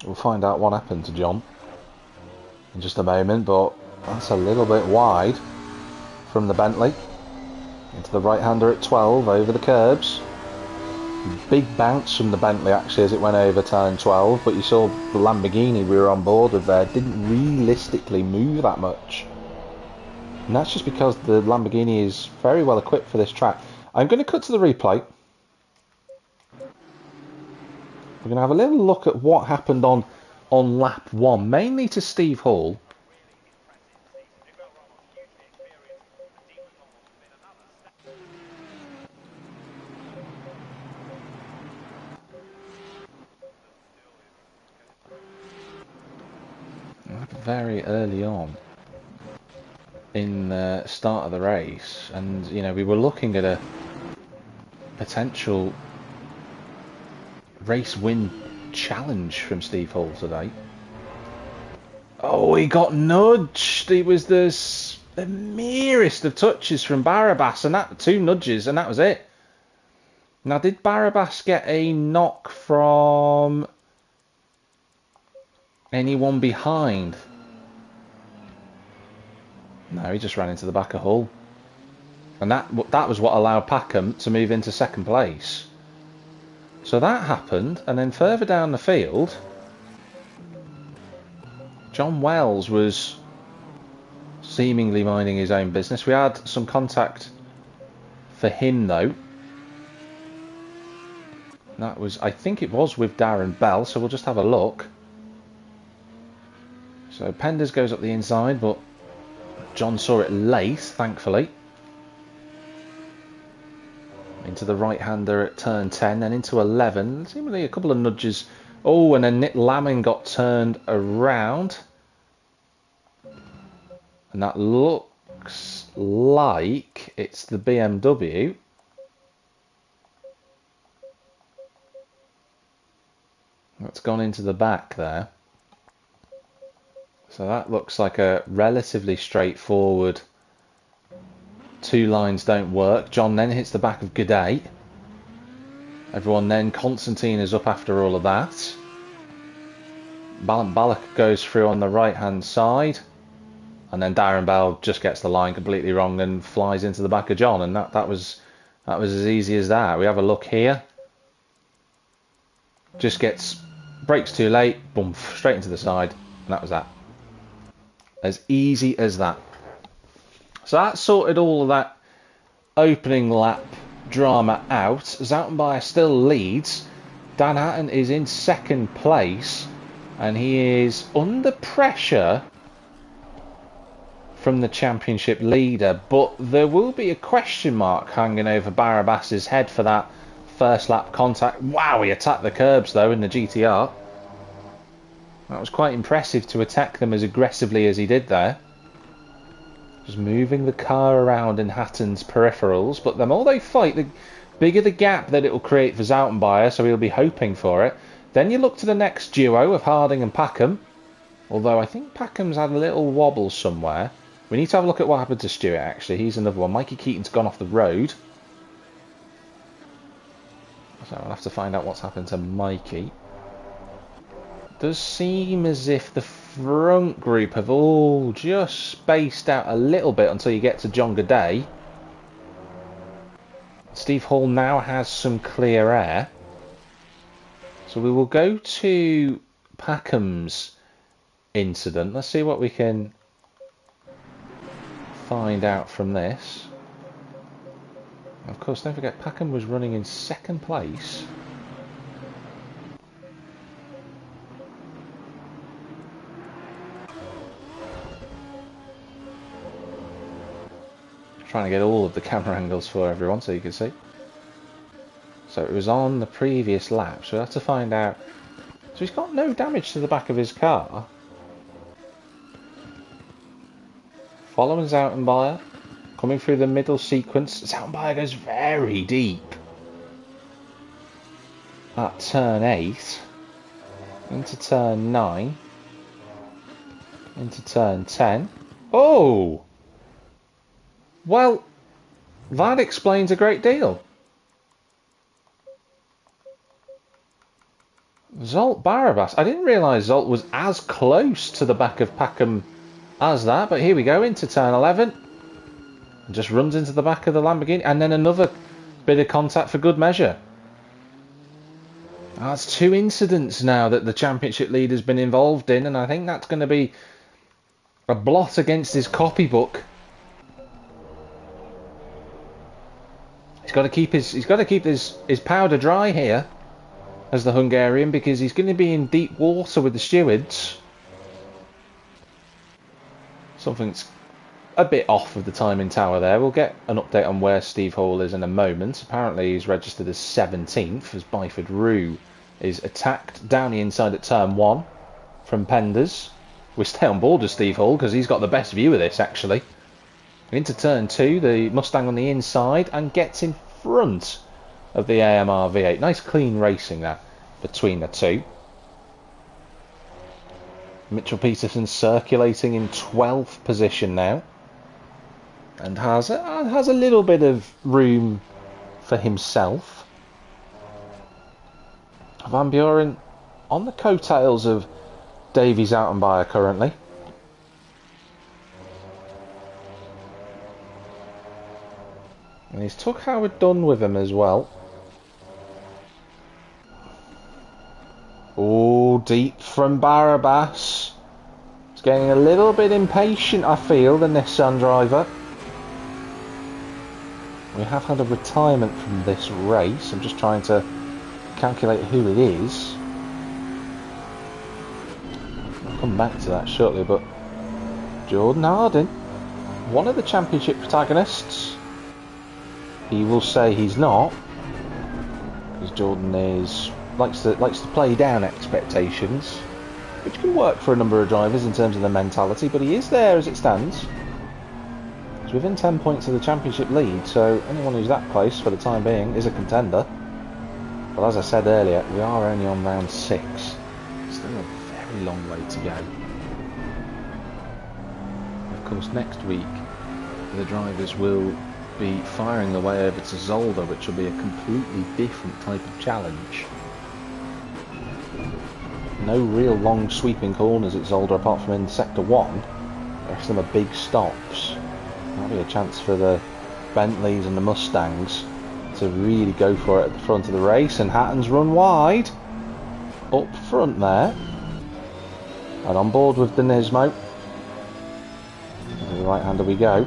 We'll find out what happened to John in just a moment, but that's a little bit wide from the Bentley. Into the right-hander at 12 over the curbs. Big bounce from the Bentley actually as it went over turn 12, but you saw the Lamborghini we were on board with there didn't realistically move that much. And that's just because the Lamborghini is very well equipped for this track. I'm going to cut to the replay. We're going to have a little look at what happened on lap 1, mainly to Steve Hall. Very early on in the start of the race, and you know, we were looking at a potential race win challenge from Steve Hall today. Oh, he got nudged. It was the merest of touches from Barabas, and that 2 nudges, and that was it. Now, did Barabas get a knock from anyone behind? No, he just ran into the back of Hull. And that was what allowed Packham to move into second place. So that happened, and then further down the field, John Wells was seemingly minding his own business. We had some contact for him though. That was, I think it was with Darren Bell, so we'll just have a look. So Penders goes up the inside, but John saw it late, thankfully. Into the right-hander at turn 10, then into 11. Seemingly a couple of nudges. Oh, and then Nick Laming got turned around. And that looks like it's the BMW. That's gone into the back there. So that looks like a relatively straightforward 2 lines don't work. John then hits the back of Gaudet. Everyone then, Constantine is up after all of that. Balak goes through on the right hand side. And then Darren Bell just gets the line completely wrong and flies into the back of John. And that was as easy as that. We have a look here. Just brakes too late, boom, straight into the side. And that was that. As easy as that. So that sorted all of that opening lap drama out. Zoutenbayer still leads. Dan Hatton is in second place, and he is under pressure from the championship leader, but there will be a question mark hanging over Barabas's head for that first lap contact. Wow, he attacked the curbs though in the GTR. That was quite impressive to attack them as aggressively as he did there. Just moving the car around in Hatton's peripherals, but the more they fight, the bigger the gap that it will create for Zoutenbayer, so he'll be hoping for it. Then you look to the next duo of Harding and Packham, although I think Packham's had a little wobble somewhere. We need to have a look at what happened to Stewart actually. He's another one. Mikey Keaton's gone off the road. So I'll have to find out what's happened to Mikey. Does seem as if the front group have all just spaced out a little bit until you get to John Gaudet. Steve Hall now has some clear air. So we will go to Packham's incident. Let's see what we can find out from this. Of course, don't forget, Packham was running in second place. Trying to get all of the camera angles for everyone so you can see. So it was on the previous lap, so we'll have to find out. So he's got no damage to the back of his car. Following Zoutenbayer, coming through the middle sequence. Zoutenbayer goes very deep at turn 8, into turn 9, into turn 10. Oh! Well, that explains a great deal. Zolt Barabas. I didn't realise Zolt was as close to the back of Packham as that, but here we go into turn 11. Just runs into the back of the Lamborghini, and then another bit of contact for good measure. That's 2 incidents now that the championship leader's been involved in, and I think that's going to be a blot against his copybook. He's got to keep his powder dry here as the Hungarian, because he's going to be in deep water with the stewards. Something's a bit off with the timing tower there. We'll get an update on where Steve Hall is in a moment. Apparently he's registered as 17th as Byford Rue is attacked down the inside at turn 1 from Penders. We stay on board with Steve Hall because he's got the best view of this actually. Into turn 2, the Mustang on the inside and gets in front of the AMR V8. Nice clean racing that between the two. Mitchell Peterson circulating in 12th position now, and has a little bit of room for himself. Van Buren on the coattails of Davy Zoutenbayer currently. And he's took Howard Dunn with him as well. Oh, deep from Barabas. It's getting a little bit impatient, I feel, the Nissan driver. We have had a retirement from this race. I'm just trying to calculate who it is. I'll come back to that shortly, but Jordan Harding, one of the championship protagonists. He will say he's not, because Jordan likes to play down expectations, which can work for a number of drivers in terms of their mentality, but he is there as it stands. He's within 10 points of the championship lead, so anyone who's that close for the time being is a contender. But as I said earlier, we are only on round 6. Still a very long way to go. Of course, next week the drivers will be firing their way over to Zolder, which will be a completely different type of challenge. No real long sweeping corners at Zolder apart from in sector 1. The rest of them are big stops. That'll be a chance for the Bentleys and the Mustangs to really go for it at the front of the race, and Hatton's run wide up front there, and on board with Denismo. To the right hander we go.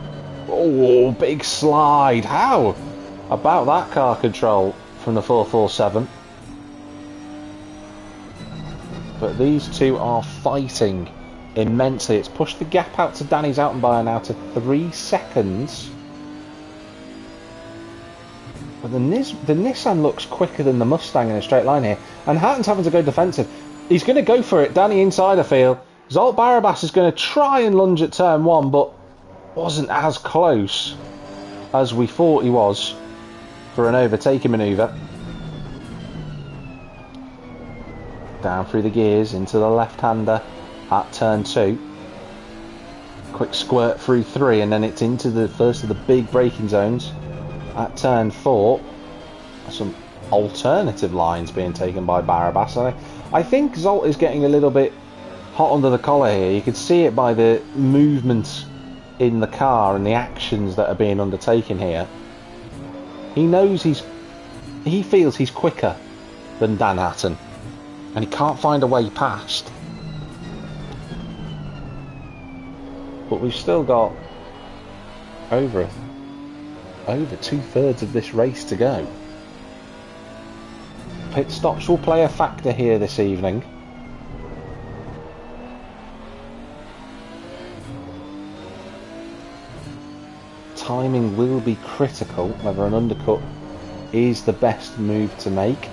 Oh, big slide. How about that car control from the 447? But these two are fighting immensely. It's pushed the gap out to Danny Zoutenbayer now to 3 seconds. But the Nissan looks quicker than the Mustang in a straight line here. And Hatton's having to go defensive. He's going to go for it. Danny inside, I feel. Zolt Barabas is going to try and lunge at turn 1, but wasn't as close as we thought he was for an overtaking manoeuvre. Down through the gears into the left-hander at turn 2. Quick squirt through 3, and then it's into the first of the big braking zones at turn 4. Some alternative lines being taken by Barabas. I think Zolt is getting a little bit hot under the collar here. You can see it by the movement in the car and the actions that are being undertaken here. He knows he feels he's quicker than Dan Hatton, and he can't find a way past. But we've still got over 2/3 of this race to go. Pit stops will play a factor here this evening. Timing will be critical, whether an undercut is the best move to make,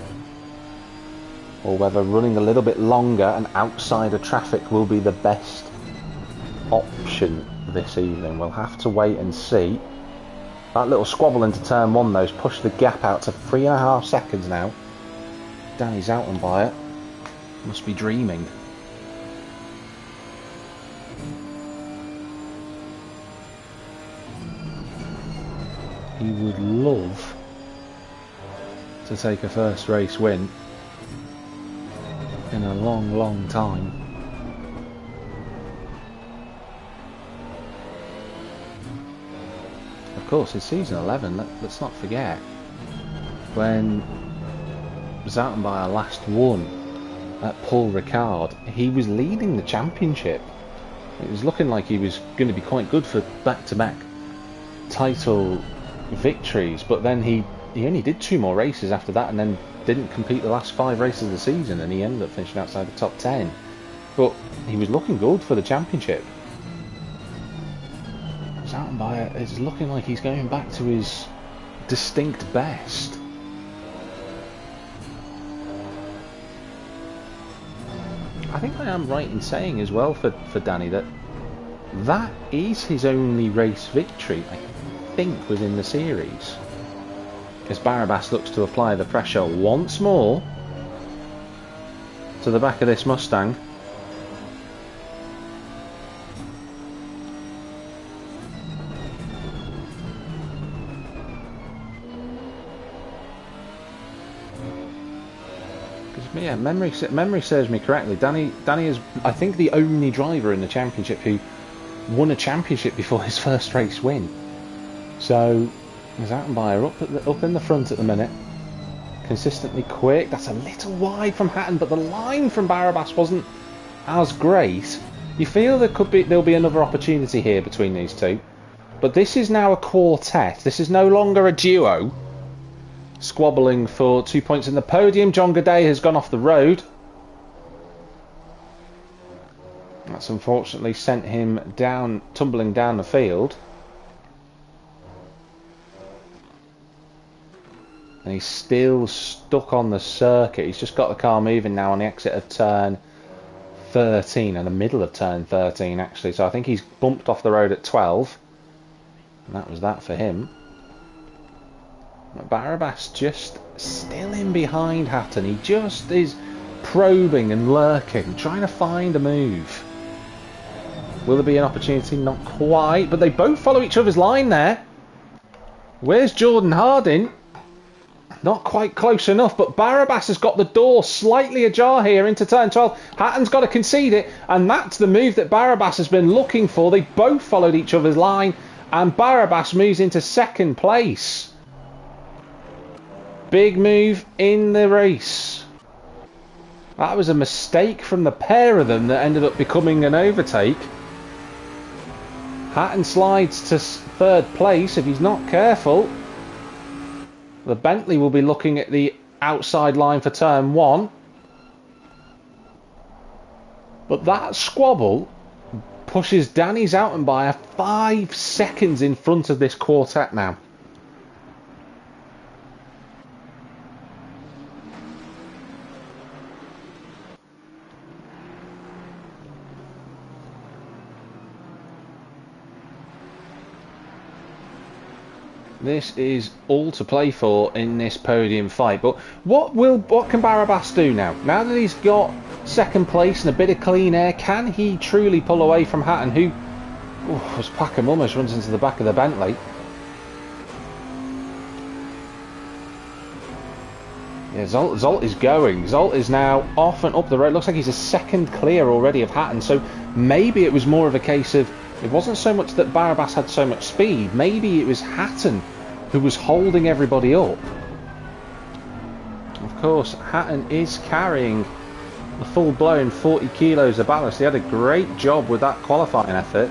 or whether running a little bit longer and outside of traffic will be the best option this evening. We'll have to wait and see. That little squabble into turn one though has pushed the gap out to 3.5 seconds now. Danny's out and by it. Must be dreaming. He would love to take a first race win in a long, long time. Of course, in season 11, let's not forget, when Zoutenbayer last won at Paul Ricard, he was leading the championship. It was looking like he was going to be quite good for back-to-back title victories, but then he only did 2 more races after that and then didn't compete the last 5 races of the season, and he ended up finishing outside the top 10. But he was looking good for the championship. Zoutenbayer is looking like he's going back to his distinct best. I think I am right in saying as well for Danny that is his only race victory, I think, within the series. As Barabas looks to apply the pressure once more to the back of this Mustang. Yeah, memory serves me correctly. Danny is, I think, the only driver in the championship who won a championship before his first race win. So, Zoutenbayer up in the front at the minute, consistently quick. That's a little wide from Hatton, but the line from Barabas wasn't as great. You feel there'll be another opportunity here between these two, but this is now a quartet. This is no longer a duo. Squabbling for 2 points in the podium. John Gaudet has gone off the road. That's unfortunately sent him down, tumbling down the field. And he's still stuck on the circuit. He's just got the car moving now on the exit of turn 13, in the middle of turn 13 actually. So I think he's bumped off the road at 12. And that was that for him. Barabas just still in behind Hatton. He just is probing and lurking, trying to find a move. Will there be an opportunity? Not quite, but they both follow each other's line there. Where's Jordan Harding? Not quite close enough, but Barabas has got the door slightly ajar here into turn 12. Hatton's got to concede it, and that's the move that Barabas has been looking for. They both followed each other's line, and Barabas moves into second place. Big move in the race. That was a mistake from the pair of them that ended up becoming an overtake. Hatton slides to third place if he's not careful. The Bentley will be looking at the outside line for turn 1. But that squabble pushes Danny Zoutenbayer 5 seconds in front of this quartet now. This is all to play for in this podium fight. But what can Barabas do now? Now that he's got second place and a bit of clean air, can he truly pull away from Hatton, who, as Packham almost runs into the back of the Bentley? Yeah, Zolt is going. Zolt is now off and up the road. Looks like he's a second clear already of Hatton. So maybe it was more of a case of, it wasn't so much that Barabas had so much speed. Maybe it was Hatton who was holding everybody up. Of course, Hatton is carrying the full-blown 40 kilos of ballast. He had a great job with that qualifying effort.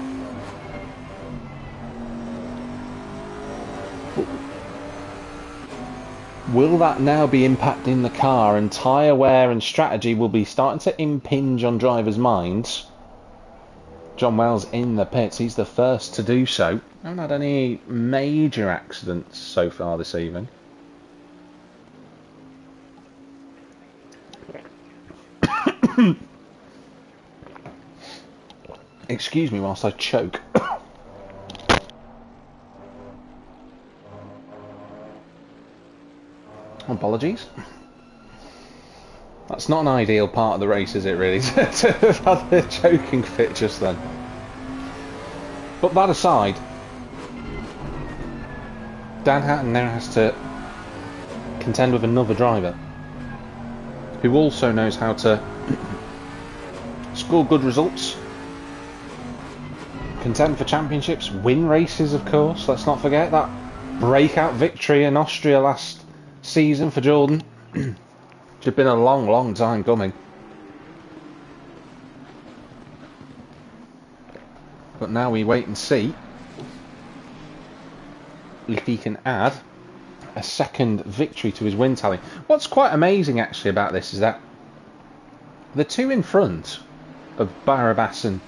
Will that now be impacting the car, and tyre wear and strategy will be starting to impinge on drivers' minds? John Wells in the pits, he's the first to do so. Haven't had any major accidents so far this evening. Excuse me whilst I choke. Apologies. That's not an ideal part of the race, is it, really, to have had the choking fit just then. But that aside, Dan Hatton now has to contend with another driver who also knows how to score good results, contend for championships, win races, of course. Let's not forget that breakout victory in Austria last season for Jordan. It's been a long time coming. But now we wait and see if he can add a second victory to his win tally. What's quite amazing actually about this is that the two in front of Barabas and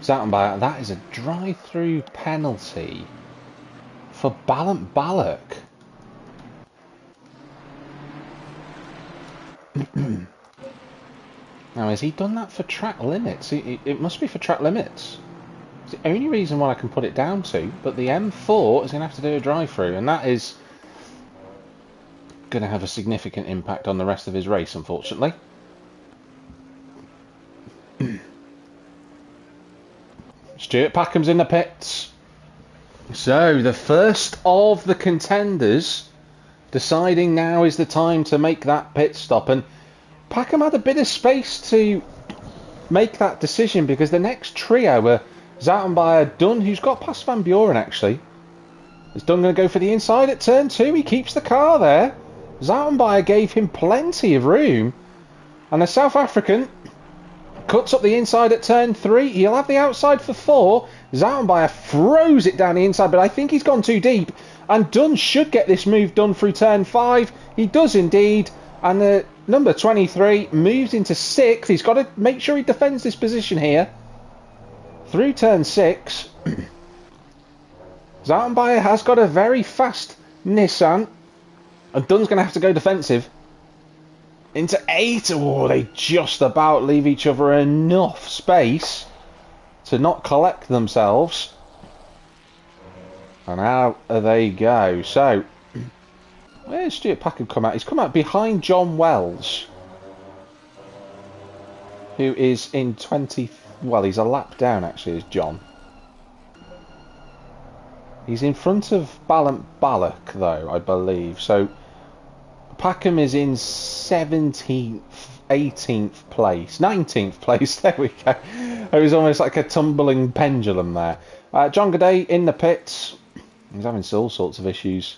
Zoutenbayer, that is a drive-through penalty for Ballant Balak. Now, has he done that for track limits? It must be for track limits. It's the only reason why I can put it down to, but the M4 is going to have to do a drive-through, and that is going to have a significant impact on the rest of his race, unfortunately. Stuart Packham's in the pits. So, the first of the contenders deciding now is the time to make that pit stop, and Packham had a bit of space to make that decision because the next trio were Zoutenbayer, Dunn, who's got past Van Buren actually. Is Dunn going to go for the inside at turn 2? He keeps the car there. Zoutenbayer gave him plenty of room, and the South African cuts up the inside at turn 3. He'll have the outside for 4. Zoutenbayer throws it down the inside, but I think he's gone too deep. And Dunn should get this move done through turn 5. He does indeed. And the number 23 moves into 6th. He's got to make sure he defends this position here. Through turn 6. Zoutenbayer has got a very fast Nissan. And Dunn's going to have to go defensive. Into 8. Oh, they just about leave each other enough space to not collect themselves. And out they go. So, where's Stuart Packham come out? He's come out behind John Wells, who is in 20... Well, he's a lap down, actually, is John. He's in front of Ballant Balak, though, I believe. So, Packham is in 17th, 18th place, 19th place. There we go. It was almost like a tumbling pendulum there. John Gaudet in the pits. He's having all sorts of issues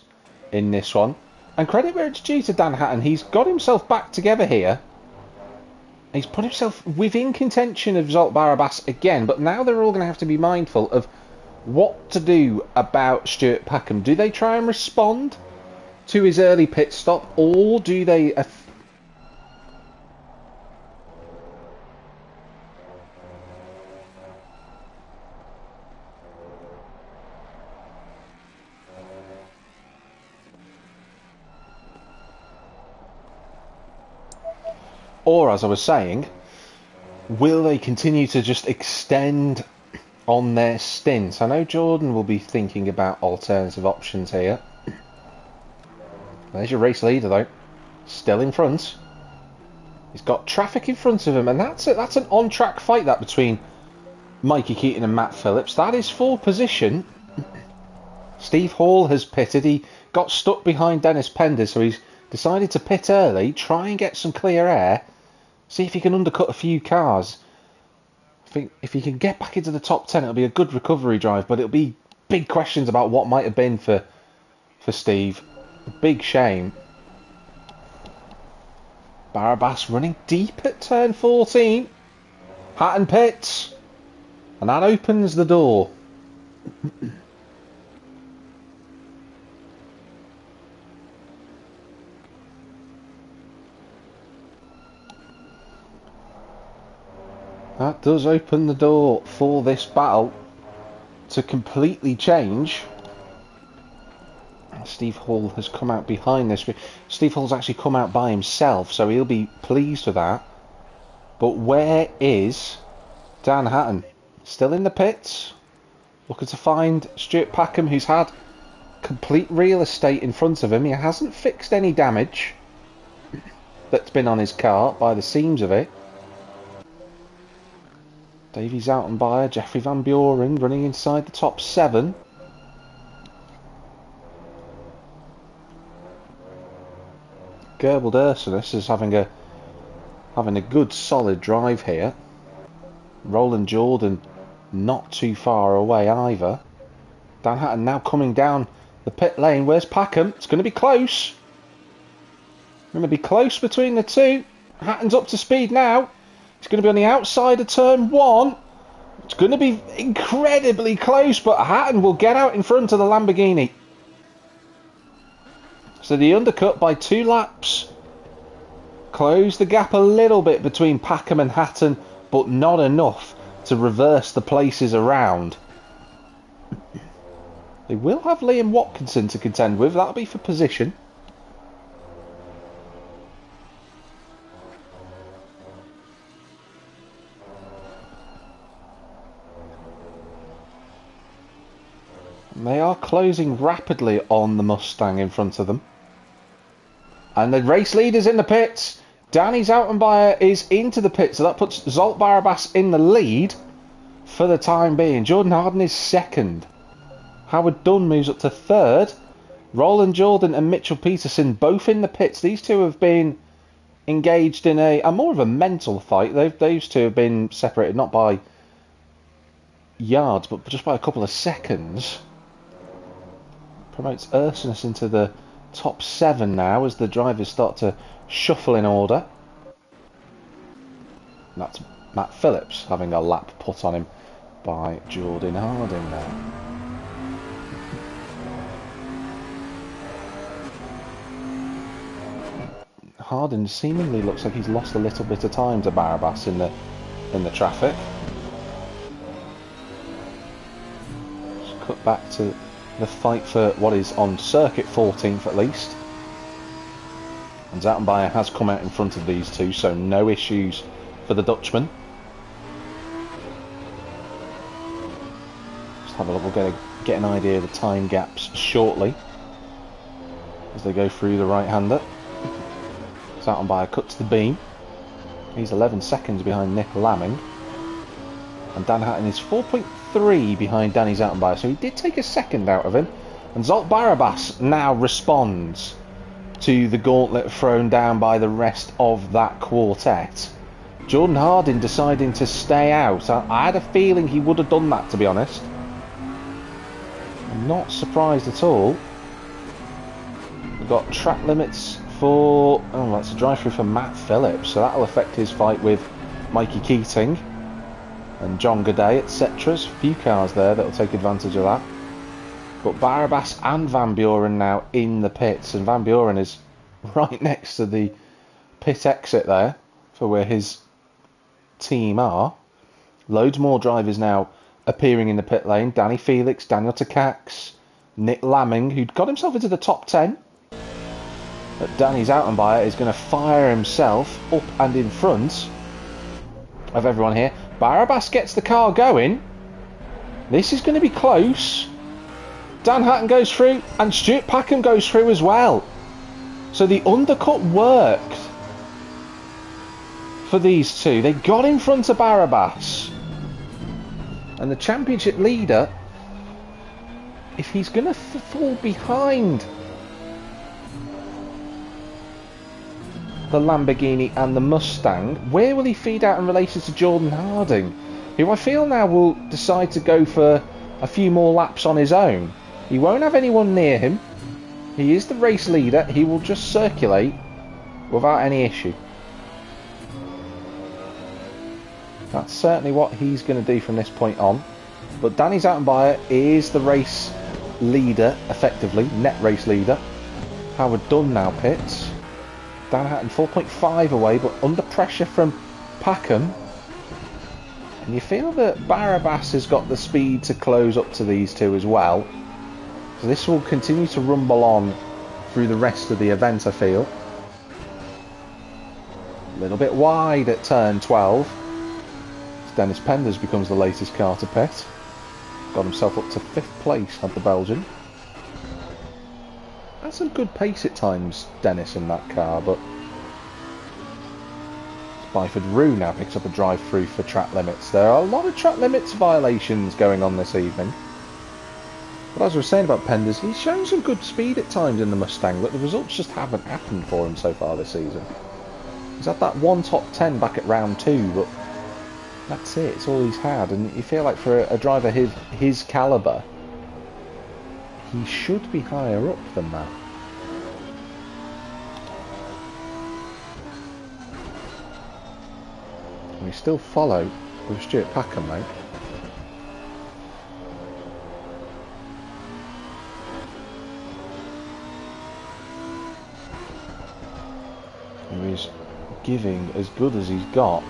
in this one. And credit where it's due to Dan Hatton. He's got himself back together here. He's put himself within contention of Zolt Barabas again. But now they're all going to have to be mindful of what to do about Stuart Packham. Do they try and respond to his early pit stop? Or do they... Or, as I was saying, will they continue to just extend on their stints? I know Jordan will be thinking about alternative options here. There's your race leader, though. Still in front. He's got traffic in front of him, and that's an on-track fight, that, between Mikey Keaton and Matt Phillips. That is for position. Steve Hall has pitted. He got stuck behind Dennis Pender, so he's decided to pit early, try and get some clear air, see if he can undercut a few cars. I think if he can get back into the top 10, it'll be a good recovery drive, but it'll be big questions about what might have been for for Steve. Big shame. Barabas running deep at turn 14. Hatton pits. And that opens the door. That does open the door for this battle to completely change. Steve Hall has come out behind this. Steve Hall's actually come out by himself, so he'll be pleased with that. But where is Dan Hatton? Still in the pits, looking to find Stuart Packham, who's had complete real estate in front of him. He hasn't fixed any damage that's been on his car by the seams of it. Davey Zoutenbayer, Jeffrey Van Buren running inside the top 7. Gerald Ursinus is having a good solid drive here. Roland Jordan not too far away either. Dan Hatton now coming down the pit lane. Where's Packham? It's going to be close. Going to be close between the two. Hatton's up to speed now. It's going to be on the outside of turn 1. It's going to be incredibly close, but Hatton will get out in front of the Lamborghini. So the undercut by 2 laps. Close the gap a little bit between Packham and Hatton, but not enough to reverse the places around. They will have Liam Watkinson to contend with. That'll be for position. And they are closing rapidly on the Mustang in front of them. And the race leader's in the pits. Danny Zoutenbayer is into the pits, so that puts Zolt Barabas in the lead for the time being. Jordan Harden is second. Howard Dunn moves up to third. Roland Jordan and Mitchell Peterson both in the pits. These two have been engaged in a more of a mental fight. Those two have been separated not by yards, but just by a couple of seconds. Promotes Ursinus into the top 7 now as the drivers start to shuffle in order. And that's Matt Phillips having a lap put on him by Jordan Harding now. Harding seemingly looks like he's lost a little bit of time to Barabas in the traffic. Just cut back to the fight for what is on circuit 14th at least. And Zoutenbayer has come out in front of these two, so no issues for the Dutchman. Just have a look, we'll get an idea of the time gaps shortly as they go through the right-hander. Zoutenbayer cuts the beam. He's 11 seconds behind Nick Lamming. And Dan Hatton is 4.3 behind Danny Zoutenbayer, so he did take a second out of him. And Zolt Barabas now responds to the gauntlet thrown down by the rest of that quartet. Jordan Harding deciding to stay out. I had a feeling he would have done that, to be honest. I'm not surprised at all. We've got track limits for... oh, that's a drive-through for Matt Phillips, so that'll affect his fight with Mikey Keating and John Goday, etc. There's a few cars there that'll take advantage of that. But Barabas and Van Buren now in the pits, and Van Buren is right next to the pit exit there for where his team are. Loads more drivers now appearing in the pit lane. Danny Felix, Daniel Takacs, Nick Lamming, who'd got himself into the top 10. But Danny Zoutenbayer is going to fire himself up and in front of everyone here. Barabas gets the car going. This is going to be close. Dan Hatton goes through and Stuart Packham goes through as well. So the undercut worked for these two. They got in front of Barabas. And the championship leader, if he's going to fall behind the Lamborghini and the Mustang, where will he feed out in relation to Jordan Harding, who I feel now will decide to go for a few more laps on his own? He won't have anyone near him. He is the race leader. He will just circulate without any issue. That's certainly what he's going to do from this point on. But Danny Zoutenbayer is the race leader, effectively, net race leader. Howard Dunn now pits. Dan Hatton 4.5 away, but under pressure from Packham. And you feel that Barabas has got the speed to close up to these two as well. So this will continue to rumble on through the rest of the event, I feel. A little bit wide at turn 12. Dennis Penders becomes the latest car to pit. Got himself up to 5th place, had the Belgian. That's some good pace at times, Dennis, in that car, but Byford Rue now picks up a drive-through for track limits. There are a lot of track limits violations going on this evening. But as we were saying about Penders, he's shown some good speed at times in the Mustang, but the results just haven't happened for him so far this season. He's had that one top 10 back at round 2, but that's it, it's all he's had. And you feel like for a driver his calibre, he should be higher up than that. And we still follow with Stuart Packham, mate. Who is giving as good as he's got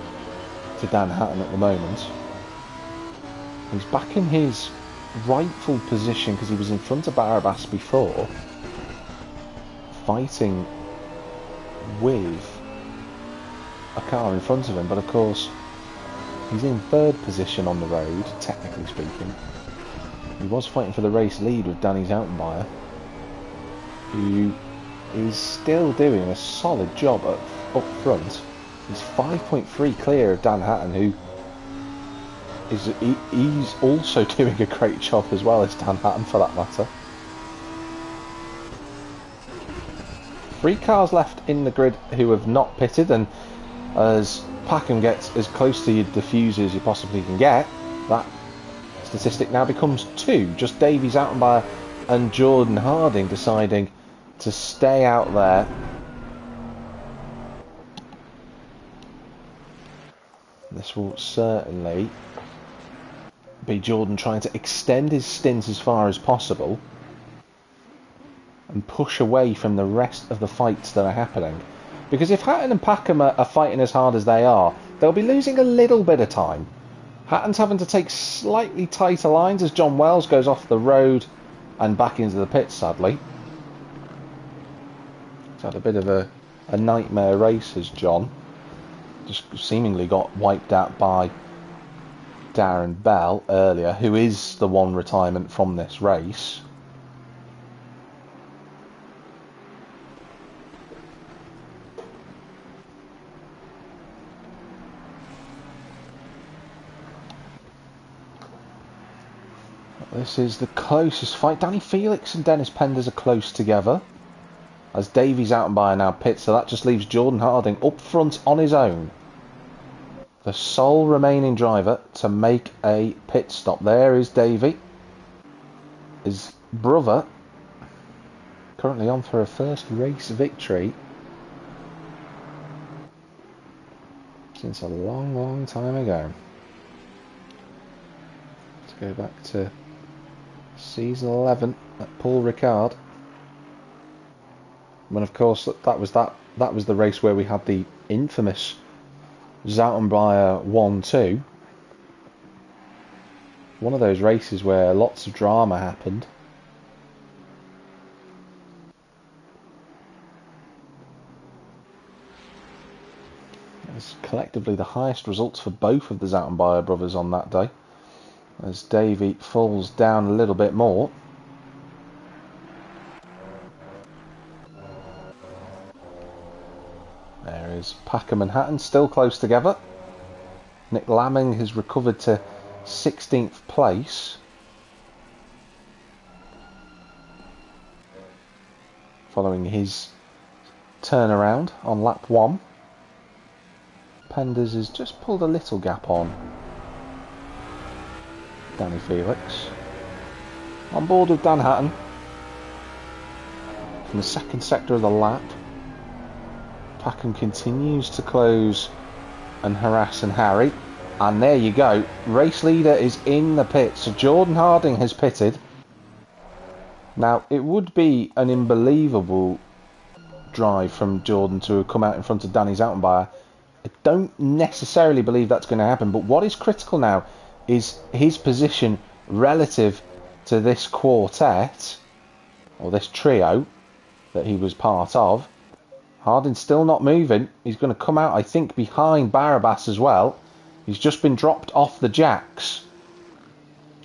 to Dan Hatton at the moment. He's back in his rightful position because he was in front of Barabas before, fighting with a car in front of him, but of course he's in 3rd position on the road, technically speaking. He was fighting for the race lead with Danny Zoutenbayer, who is still doing a solid job up front. He's 5.3 clear of Dan Hatton, who he's also doing a great job as well as Dan Hatton, for that matter. 3 cars left in the grid who have not pitted, and as Packham gets as close to your diffuser as you possibly can get, that statistic now becomes 2. Just Davey Zoutenbayer and Jordan Harding deciding to stay out there. This will certainly be Jordan trying to extend his stint as far as possible and push away from the rest of the fights that are happening. Because if Hatton and Packham are fighting as hard as they are, they'll be losing a little bit of time. Hatton's having to take slightly tighter lines as John Wells goes off the road and back into the pits, sadly. He's had a bit of a nightmare race, has John. Just seemingly got wiped out by Darren Bell earlier, who is the one retirement from this race. This is the closest fight. Danny Felix and Dennis Penders are close together, as Davey Zoutenbayer now pits, so that just leaves Jordan Harding up front on his own, the sole remaining driver to make a pit stop. There is Davey, his brother, currently on for a first race victory since a long time ago. Let's go back to season 11 at Paul Ricard. And of course that was the race where we had the infamous Zoutenbayer 1-2. One of those races where lots of drama happened. It was collectively the highest results for both of the Zoutenbayer brothers on that day, as Davey falls down a little bit more. There is Packham and Hatton still close together. Nick Lamming has recovered to 16th place, following his turnaround on lap 1. Penders has just pulled a little gap on Danny Felix. On board with Dan Hatton. in the second sector of the lap. Packham continues to close and harass and harry. And there you go. Race leader is in the pits. So Jordan Harding has pitted. Now, it would be an unbelievable drive from Jordan to come out in front of Danny Zoutenbayer. I don't necessarily believe that's going to happen. But what is critical now is his position relative to this quartet, or this trio that he was part of. Harding's still not moving. He's going to come out, I think, behind Barabas as well. He's just been dropped off the jacks.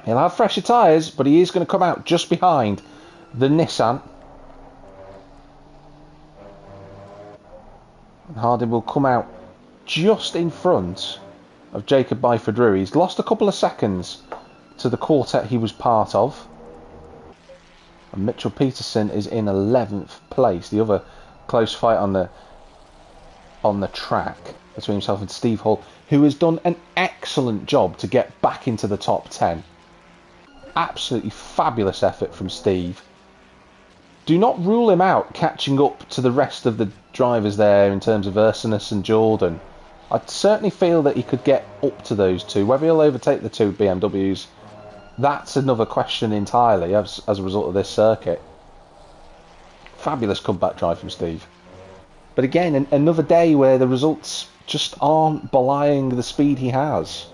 He'll have fresher tyres, but he is going to come out just behind the Nissan. And Harding will come out just in front of Jacob Byford-Rue. He's lost a couple of seconds to the quartet he was part of. And Mitchell Peterson is in 11th place. The other close fight on the track between himself and Steve Hull, who has done an excellent job to get back into the top 10. Absolutely fabulous effort from Steve. Do not rule him out catching up to the rest of the drivers there in terms of Ursinus and Jordan. I certainly feel that he could get up to those two. Whether he'll overtake the two BMWs, that's another question entirely as a result of this circuit. Fabulous comeback drive from Steve. But again, another day where the results just aren't belying the speed he has.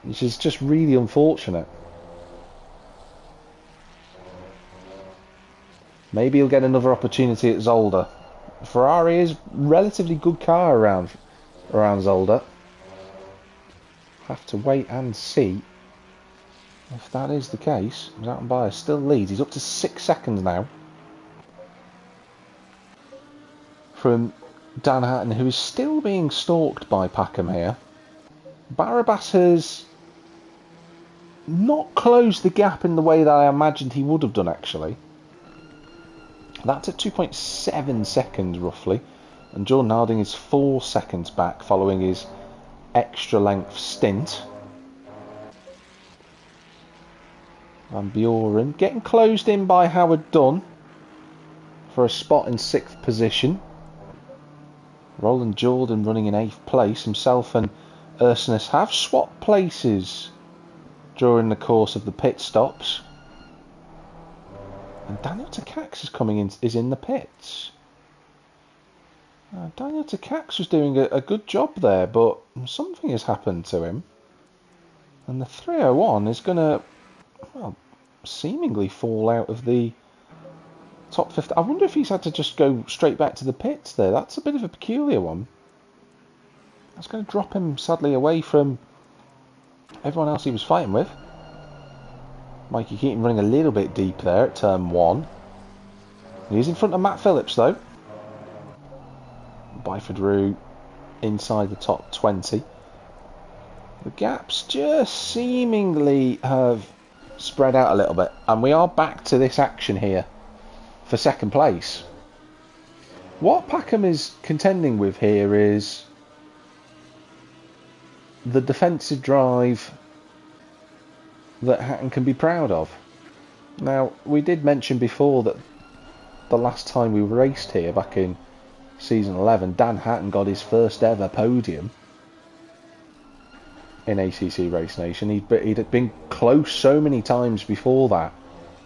Which is just really unfortunate. Maybe he'll get another opportunity at Zolder. Ferrari is a relatively good car around Zolder. Have to wait and see if that is the case. Zoutenbayer still leads. He's up to 6 seconds now from Dan Hatton, who is still being stalked by Packham here. Barabas has not closed the gap in the way that I imagined he would have done, actually. That's at 2.7 seconds roughly, and Jordan Harding is 4 seconds back following his extra length stint. Van Buren getting closed in by Howard Dunn for a spot in 6th position. Roland Jordan running in 8th place. Himself and Ursinus have swapped places during the course of the pit stops. And Daniel Takacs is in the pits. Daniel Takacs was doing a good job there, but something has happened to him. And the 301 is going to, well, seemingly fall out of the top 50. I wonder if he's had to just go straight back to the pits there. That's a bit of a peculiar one. That's going to drop him, sadly, away from everyone else he was fighting with. Mikey Keaton running a little bit deep there at turn 1. He's in front of Matt Phillips though. Byford-Rue inside the top 20. The gaps just seemingly have spread out a little bit, and we are back to this action here for second place. What Packham is contending with here is the defensive drive that Hatton can be proud of. Now, we did mention before that the last time we raced here back in season 11, Dan Hatton got his first ever podium in ACC Race Nation. He'd been close so many times before that,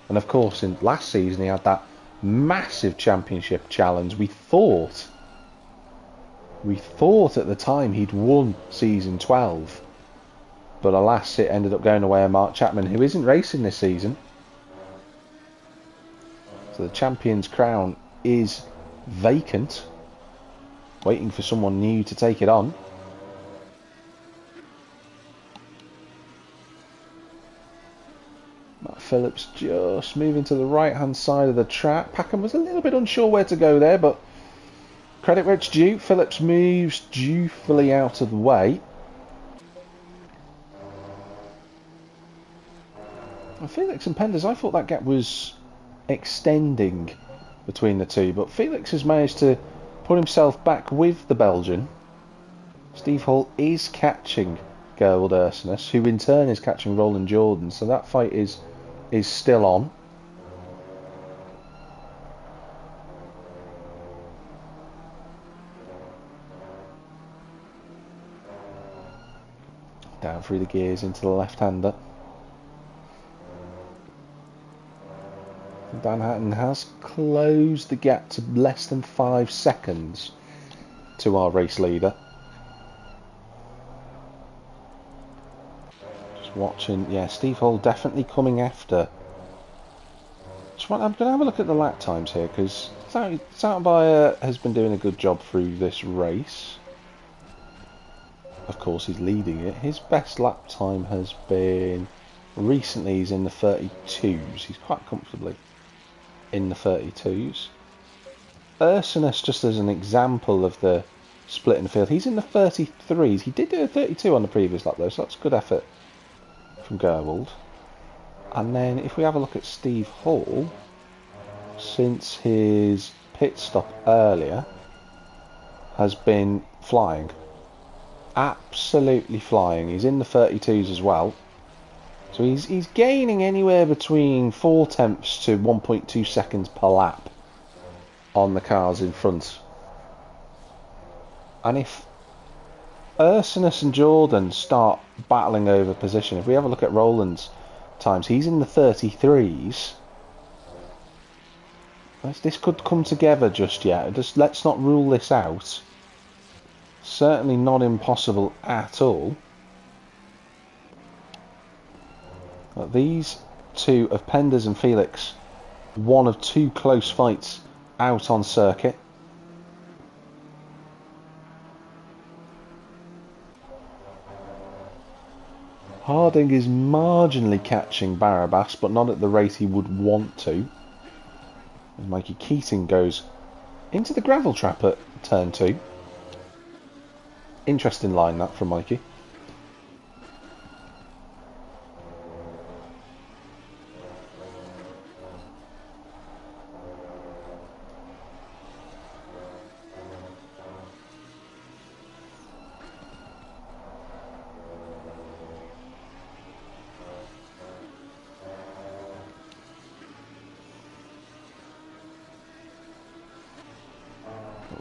and of course in last season he had that massive championship challenge. We thought at the time he'd won season 12, but alas, it ended up going away on Mark Chapman, who isn't racing this season. So the champion's crown is vacant, waiting for someone new to take it on. Matt Phillips just moving to the right hand side of the track. Packham was a little bit unsure where to go there, but credit where it's due. Phillips moves dutifully out of the way. Felix and Penders, I thought that gap was extending between the two, but Felix has managed to put himself back with the Belgian. Steve Hull is catching Gerald Ursinus, who in turn is catching Roland Jordan, so that fight is still on. Down through the gears into the left-hander. Van Hatten has closed the gap to less than 5 seconds to our race leader. Just watching, yeah, Steve Hall definitely coming after. I'm going to have a look at the lap times here, because Sautenbayer has been doing a good job through this race. Of course, he's leading it. His best lap time has been, recently he's in the 32s. He's quite comfortably in the 32s. Ursinus, just as an example of the split in the field, he's in the 33s. He did do a 32 on the previous lap though, so that's good effort from Gerwald. And then if we have a look at Steve Hall, since his pit stop earlier, has been flying. Absolutely flying. He's in the 32s as well. So he's gaining anywhere between 0.4 to 1.2 seconds per lap on the cars in front. And if Ursinus and Jordan start battling over position, if we have a look at Roland's times, he's in the 33s. This could come together just yet. Let's not rule this out. Certainly not impossible at all. But these two of Penders and Felix, one of 2 close fights out on circuit. Harding is marginally catching Barabas, but not at the rate he would want to. As Mikey Keating goes into the gravel trap at turn 2. Interesting line that from Mikey.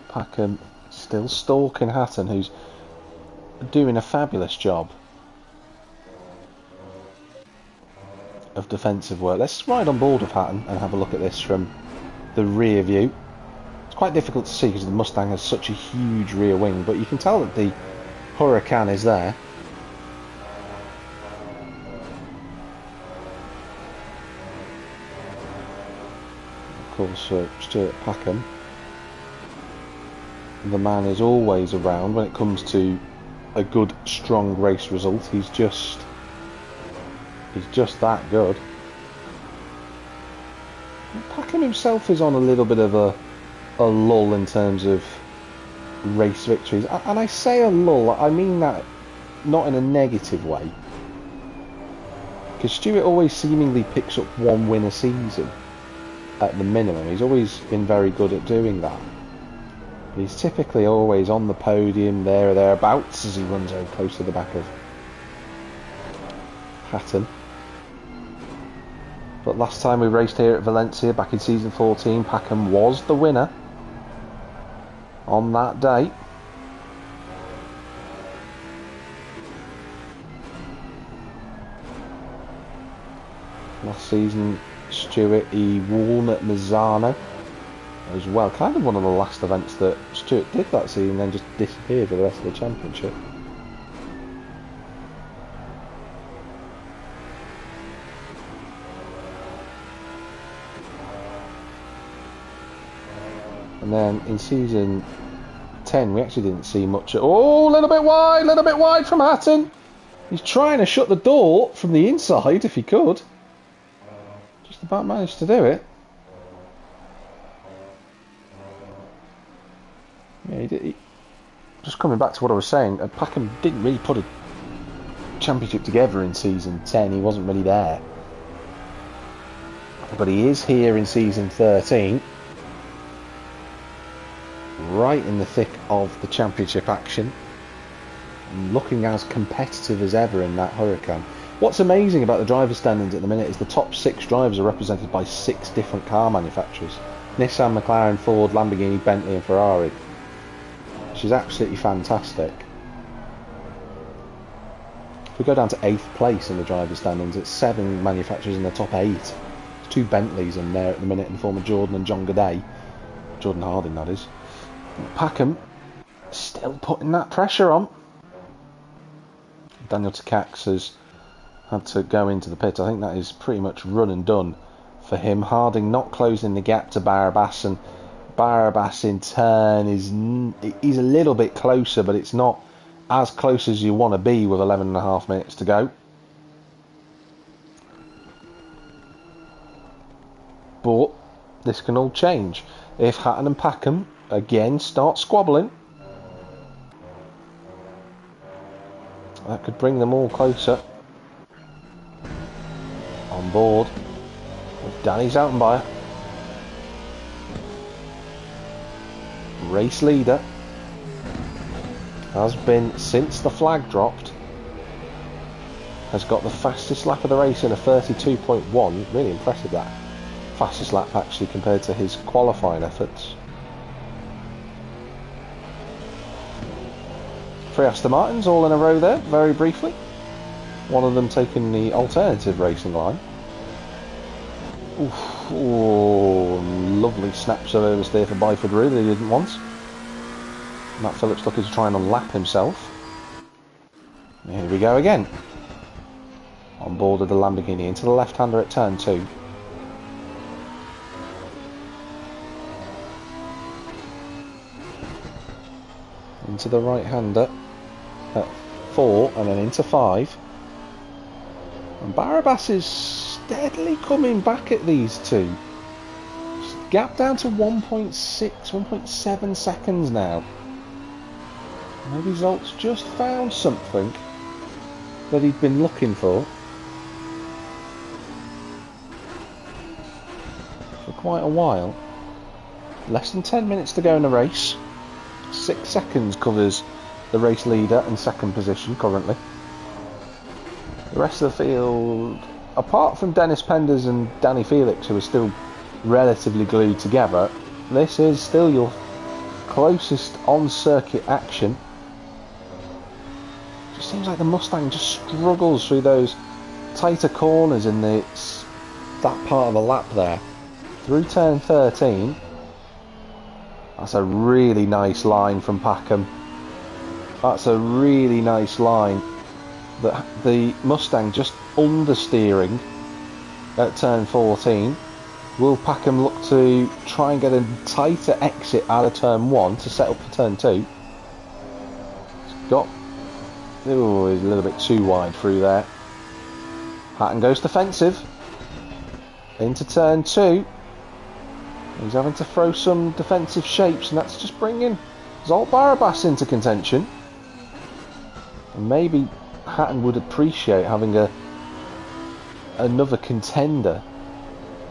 Packham still stalking Hatton, who's doing a fabulous job of defensive work. Let's ride on board of Hatton and have a look at this from the rear view. It's quite difficult to see because the Mustang has such a huge rear wing, but you can tell that the Huracan is there. Of course, Stuart Packham, the man is always around when it comes to a good, strong race result. He's just that good. Packham himself is on a little bit of a lull in terms of race victories, and I say a lull, I mean that not in a negative way, because Stuart always seemingly picks up 1 win a season at the minimum. He's always been very good at doing that. He's typically always on the podium, there or thereabouts, as he runs very close to the back of Hatton. But last time we raced here at Valencia, back in season 14, Packham was the winner on that day. Last season, Stuart, he won at Mazzano as well. Kind of one of the last events that Stuart did that season, then just disappeared for the rest of the championship. And then in season 10 we actually didn't see much. Oh, a little bit wide from Hatton. He's trying to shut the door from the inside if he could. Just about managed to do it. Yeah, he did. Just coming back to what I was saying, Packham didn't really put a championship together in season 10. He wasn't really there. But he is here in season 13. Right in the thick of the championship action. Looking as competitive as ever in that Huracan. What's amazing about the driver's standings at the minute is the top 6 drivers are represented by 6 different car manufacturers. Nissan, McLaren, Ford, Lamborghini, Bentley and Ferrari. Which is absolutely fantastic. If we go down to 8th place in the driver's standings, it's 7 manufacturers in the top 8. There's 2 Bentleys in there at the minute in the form of Jordan and John G'day. Jordan Harding, that is. Packham still putting that pressure on. Daniel Takacs has had to go into the pit. I think that is pretty much run and done for him. Harding not closing the gap to Barabas, and Barabas in turn he's a little bit closer, but it's not as close as you want to be with 11.5 minutes to go. But this can all change if Hatton and Packham again start squabbling. That could bring them all closer. On board with Danny Zoutenbayer, race leader, has been since the flag dropped, has got the fastest lap of the race in a 32.1. Really impressive, that fastest lap actually compared to his qualifying efforts. 3 Aston Martins all in a row there, very briefly. One of them taking the alternative racing line. Oof, oh, lovely snaps of oversteer for Byford Rue that he didn't want. Matt Phillips looking to try and unlap himself. Here we go again. On board of the Lamborghini into the left-hander at turn 2. Into the right-hander at 4 and then into 5. And Barabas is steadily coming back at these two. Gap down to 1.6, 1.7 seconds now. Maybe Zolt's just found something that he'd been looking for quite a while. Less than 10 minutes to go in the race. 6 seconds covers the race leader in second position currently. The rest of the field, apart from Dennis Penders and Danny Felix, who are still relatively glued together, this is still your closest on-circuit action. Just seems like the Mustang just struggles through those tighter corners in that part of the lap there. Through turn 13, that's a really nice line from Packham. That's a really nice line. The Mustang just understeering at turn 14. Will Packham look to try and get a tighter exit out of turn 1 to set up for turn 2? He's got... Oh, he's a little bit too wide through there. Hatton goes defensive. Into turn 2. He's having to throw some defensive shapes, and that's just bringing Zolt Barabas into contention. And maybe Hatton would appreciate having another contender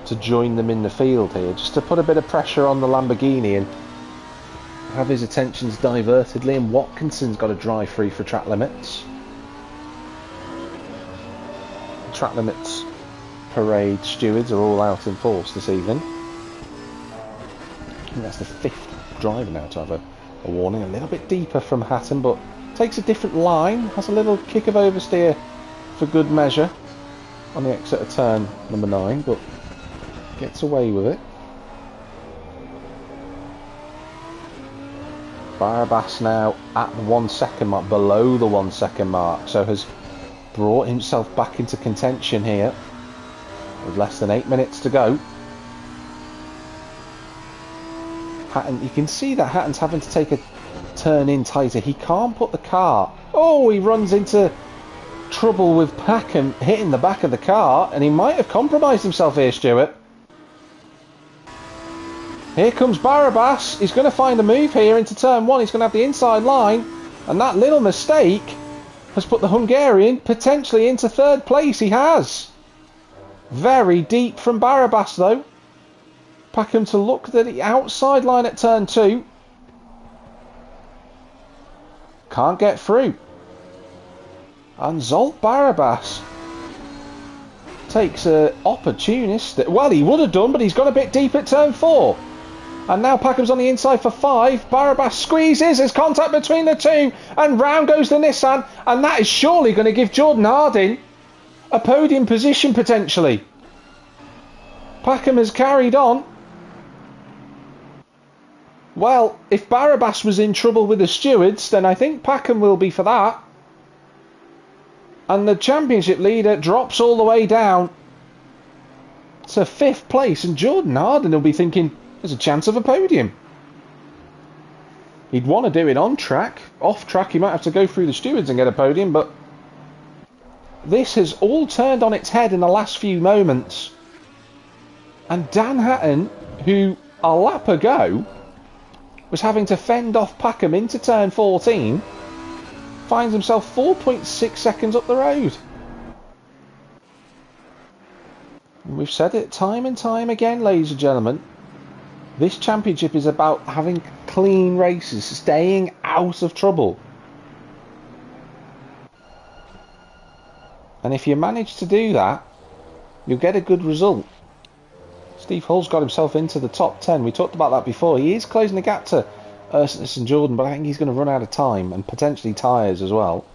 to join them in the field here, just to put a bit of pressure on the Lamborghini and have his attentions diverted. Liam Watkinson's got to drive free for track limits. Track limits parade stewards are all out in force this evening. I think that's the 5th driver now to have a warning. A little bit deeper from Hatton, but takes a different line. Has a little kick of oversteer for good measure on the exit of turn number 9, but gets away with it. Barabas now at the 1 second mark, below the 1 second mark, so has brought himself back into contention here with less than 8 minutes to go. Hatton, you can see that Hatton's having to take a turn in tighter. He can't put the car... Oh, he runs into trouble with Packham hitting the back of the car, and he might have compromised himself here, Stuart. Here comes Barabas. He's going to find a move here into turn 1. He's going to have the inside line, and that little mistake has put the Hungarian potentially into 3rd place. He has. Very deep from Barabas, though. Packham to look at the outside line at turn 2. Can't get through. And Zolt Barabas takes an opportunist. Well, he would have done, but he's gone a bit deep at turn 4. And now Packham's on the inside for 5. Barabas squeezes. There's contact between the two. And round goes the Nissan. And that is surely going to give Jordan Harding a podium position potentially. Packham has carried on. Well, if Barabas was in trouble with the stewards, then I think Packham will be for that. And the championship leader drops all the way down to 5th place. And Jordan Harding will be thinking, there's a chance of a podium. He'd want to do it on track. Off track, he might have to go through the stewards and get a podium. But this has all turned on its head in the last few moments. And Dan Hatton, who a lap ago was having to fend off Packham into turn 14, finds himself 4.6 seconds up the road. And we've said it time and time again, ladies and gentlemen. This championship is about having clean races, staying out of trouble. And if you manage to do that, you'll get a good result. Steve Hull's got himself into the top 10. We talked about that before. He is closing the gap to Ursus and Jordan, but I think he's going to run out of time and potentially tyres as well.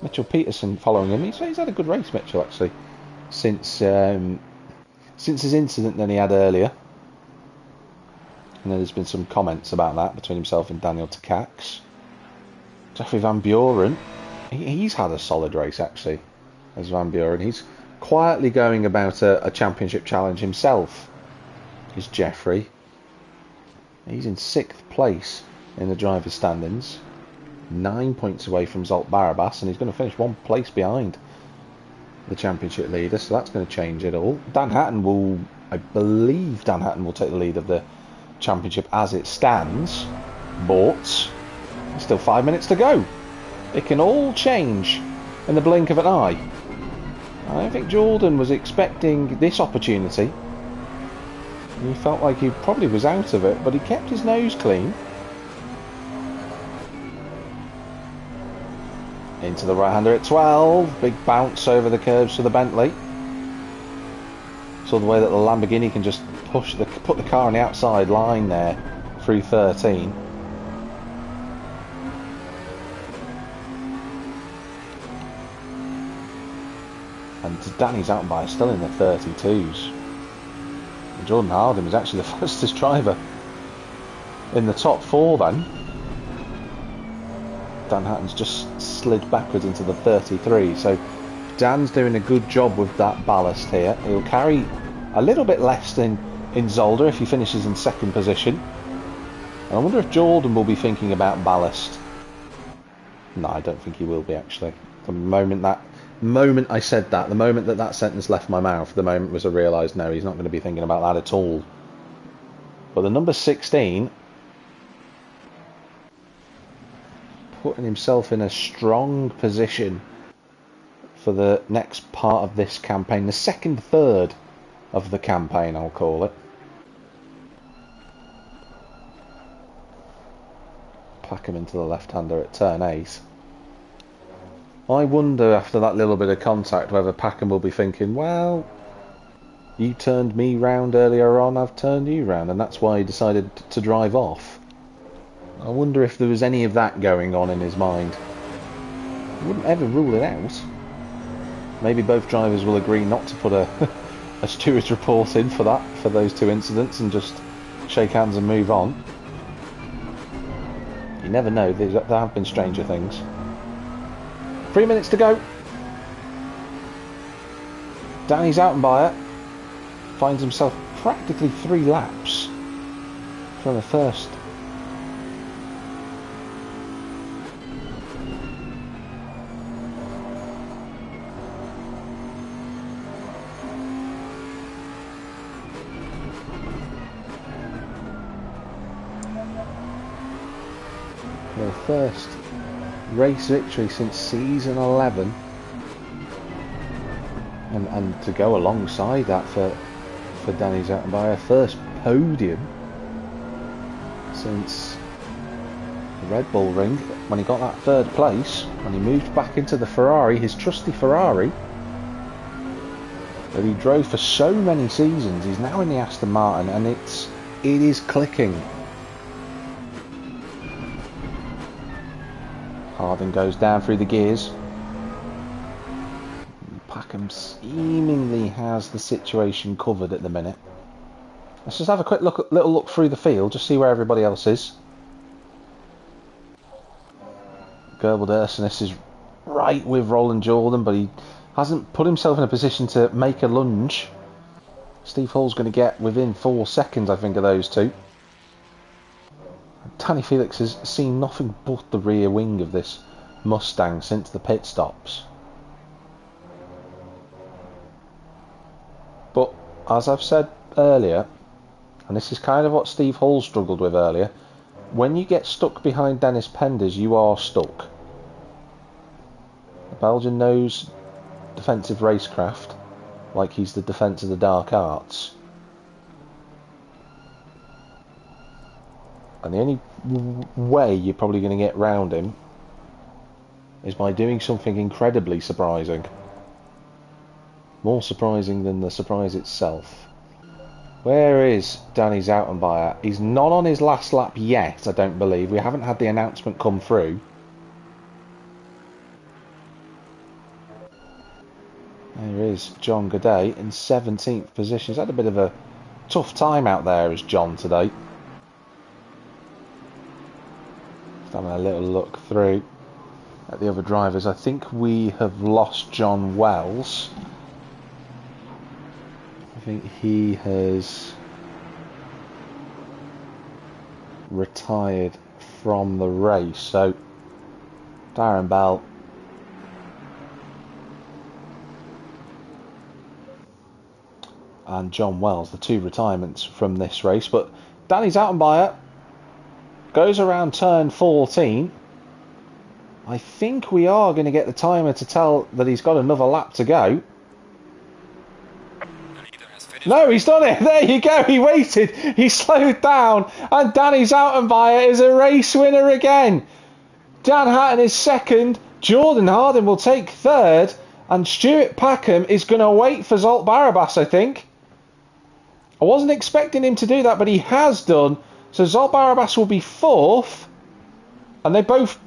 Mitchell Peterson following him. He's had a good race, Mitchell, actually, since his incident that he had earlier. And then there's been some comments about that between himself and Daniel Takacs. Jeffrey Van Buren, he's had a solid race, actually, as Van Buren. He's quietly going about a championship challenge himself, is Jeffrey. He's in 6th place in the driver's standings, 9 points away from Zolt Barabas, and he's going to finish 1 place behind the championship leader, so that's going to change it all. I believe Dan Hatton will take the lead of the championship as it stands, but there's still 5 minutes to go. It can all change in the blink of an eye. I don't think Jordan was expecting this opportunity. He felt like he probably was out of it, but he kept his nose clean. Into the right-hander at 12. Big bounce over the curbs for the Bentley. Saw the way that the Lamborghini can just put the car on the outside line there through 13. And Danny's out by still in the 32s. And Jordan Harding was actually the fastest driver in the top 4 then. Dan Hatton's just slid backwards into the 33. So Dan's doing a good job with that ballast here. He'll carry a little bit less than in Zolder if he finishes in 2nd position. And I wonder if Jordan will be thinking about ballast. No, I don't think he will be, actually. The moment I said that, the moment that sentence left my mouth, the moment was I realised, no, he's not going to be thinking about that at all. But the number 16, putting himself in a strong position for the next part of this campaign, the 2nd third of the campaign, I'll call it. Pack him into the left-hander at turn 8. I wonder, after that little bit of contact, whether Packham will be thinking, well, you turned me round earlier on, I've turned you round, and that's why he decided to drive off. I wonder if there was any of that going on in his mind. I wouldn't ever rule it out. Maybe both drivers will agree not to put a steward's report in for those 2 incidents, and just shake hands and move on. You never know, there have been stranger things. 3 minutes to go. Danny's out and by it. Finds himself practically 3 laps from the first. The first race victory since season 11, and to go alongside that for Danny Zattenbayer, first podium since the Red Bull Ring, when he got that 3rd place, when he moved back into the Ferrari, his trusty Ferrari that he drove for so many seasons. He's now in the Aston Martin, and it's it is clicking. Harding goes down through the gears. Packham seemingly has the situation covered at the minute. Let's just have a quick little look through the field, just see where everybody else is. Gerbil Dersonis is right with Roland Jordan, but he hasn't put himself in a position to make a lunge. Steve Hall's going to get within 4 seconds, I think, of those two. Danny Felix has seen nothing but the rear wing of this Mustang since the pit stops. But as I've said earlier, and this is kind of what Steve Hall struggled with earlier, when you get stuck behind Dennis Penders, you are stuck. The Belgian knows defensive racecraft like he's the defence of the dark arts. And the only way you're probably going to get round him is by doing something incredibly surprising. More surprising than the surprise itself. Where is Danny Zoutenbayer? He's not on his last lap yet, I don't believe. We haven't had the announcement come through. There is John Godet in 17th position. He's had a bit of a tough time out there as John today. Just having a little look through at the other drivers. I think we have lost John Wells. I think he has retired from the race. So Darren Bell and John Wells, the two retirements from this race. But Danny Zoutenbayer goes around turn 14. I think we are going to get the timer to tell that he's got another lap to go. No, he's done it. There you go. He waited. He slowed down. And Danny Zoutenbayer is a race winner again. Dan Hatton is second. Jordan Harding will take third. And Stuart Packham is going to wait for Zolt Barabas, I think. I wasn't expecting him to do that, but he has done. So Zolt Barabas will be fourth. And they're both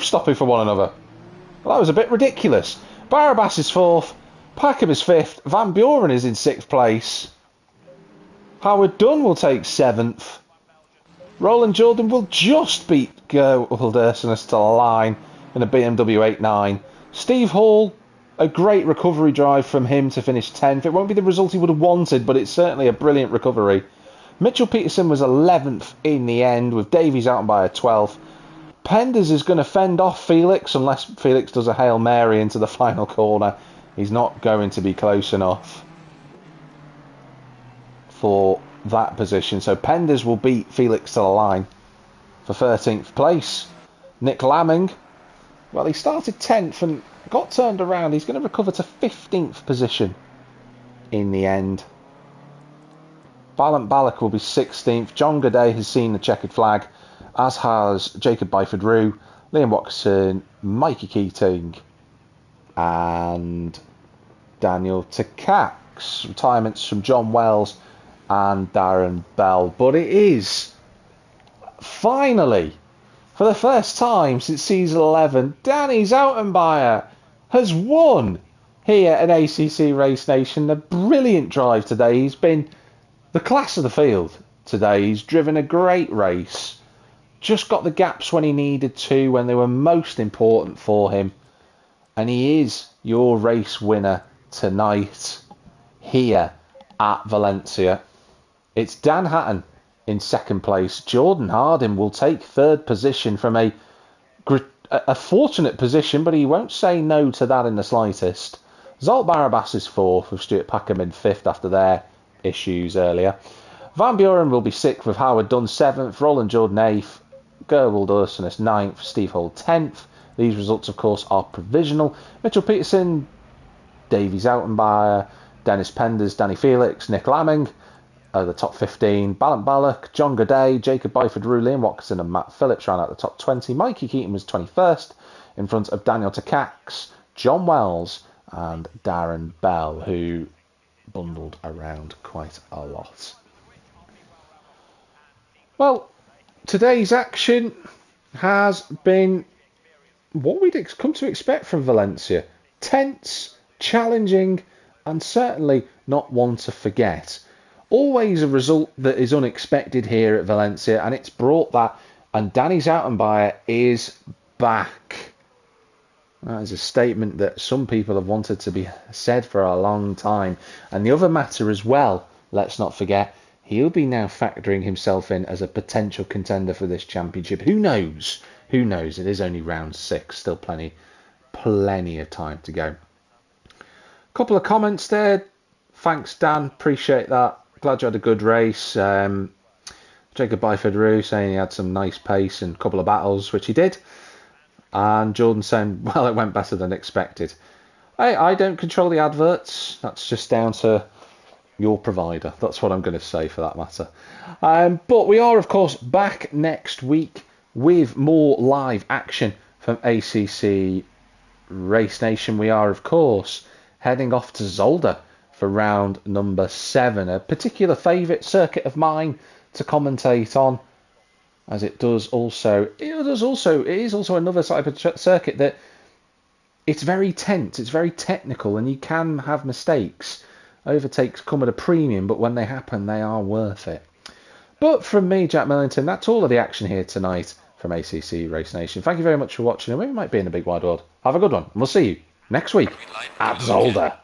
stopping for one another. Well, that was a bit ridiculous. Barabas is fourth. Packham is fifth. Van Buren is in sixth place. Howard Dunn will take seventh. Roland Jordan will just beat Gerbil Dersonis to the line in a BMW 8.9. Steve Hall, a great recovery drive from him to finish 10th. It won't be the result he would have wanted, but it's certainly a brilliant recovery. Mitchell Peterson was 11th in the end, with Davies out by a 12th. Penders is going to fend off Felix, unless Felix does a Hail Mary into the final corner. He's not going to be close enough for that position. So Penders will beat Felix to the line for 13th place. Nick Lamming, well, he started 10th and got turned around. He's going to recover to 15th position in the end. Ballant Ballack will be 16th. John Godet has seen the checkered flag, as has Jacob Byford-Rue, Liam Watkinson, Mikey Keating, and Daniel Takacs. Retirements from John Wells and Darren Bell. But it is finally, for the first time since season 11, Danny Zoutenbayer has won here at ACC Race Nation. A brilliant drive today. He's been the class of the field today. He's driven a great race. Just got the gaps when he needed to, when they were most important for him. And he is your race winner tonight here at Valencia. It's Dan Hatton in second place. Jordan Harding will take third position from a fortunate position, but he won't say no to that in the slightest. Zolt Barabas is fourth, with Stuart Packham in fifth after their issues earlier. Van Buren will be sixth, with Howard Dunn seventh, Roland Jordan eighth, Gerbil Dersonis ninth, Steve Hall 10th. These results, of course, are provisional. Mitchell Peterson, Davy Zoutenbayer, Dennis Penders, Danny Felix, Nick Lamming are the top 15. Ballant Ballack, John Godet, Jacob Byford-Rue, Liam Watkinson and Matt Phillips round out the top 20. Mikey Keaton was 21st in front of Daniel Takacs, John Wells and Darren Bell, who bundled around quite a lot. Well, today's action has been what we'd come to expect from Valencia. Tense, challenging, and certainly not one to forget. Always a result that is unexpected here at Valencia, and it's brought that. And Danny Zoutenbayer is back. That is a statement that some people have wanted to be said for a long time. And the other matter as well, let's not forget, he'll be now factoring himself in as a potential contender for this championship. Who knows? Who knows? It is only round 6. Still plenty of time to go. Couple of comments there. Thanks, Dan. Appreciate that. Glad you had a good race. Jacob Byford-Rue saying he had some nice pace and a couple of battles, which he did. And Jordan saying, well, it went better than expected. I don't control the adverts. That's just down to your provider. That's what I'm going to say for that matter. But we are, of course, back next week with more live action from ACC Race Nation. We are, of course, heading off to Zolder for round number 7. A particular favourite circuit of mine to commentate on, as it is also another type of circuit that it's very tense, it's very technical, and you can have mistakes. Overtakes come at a premium, but when they happen, they are worth it. But from me, Jack Millington, that's all of the action here tonight from ACC Race Nation. Thank you very much for watching, and we might be in the big wide world. Have a good one, and we'll see you next week at Zolder.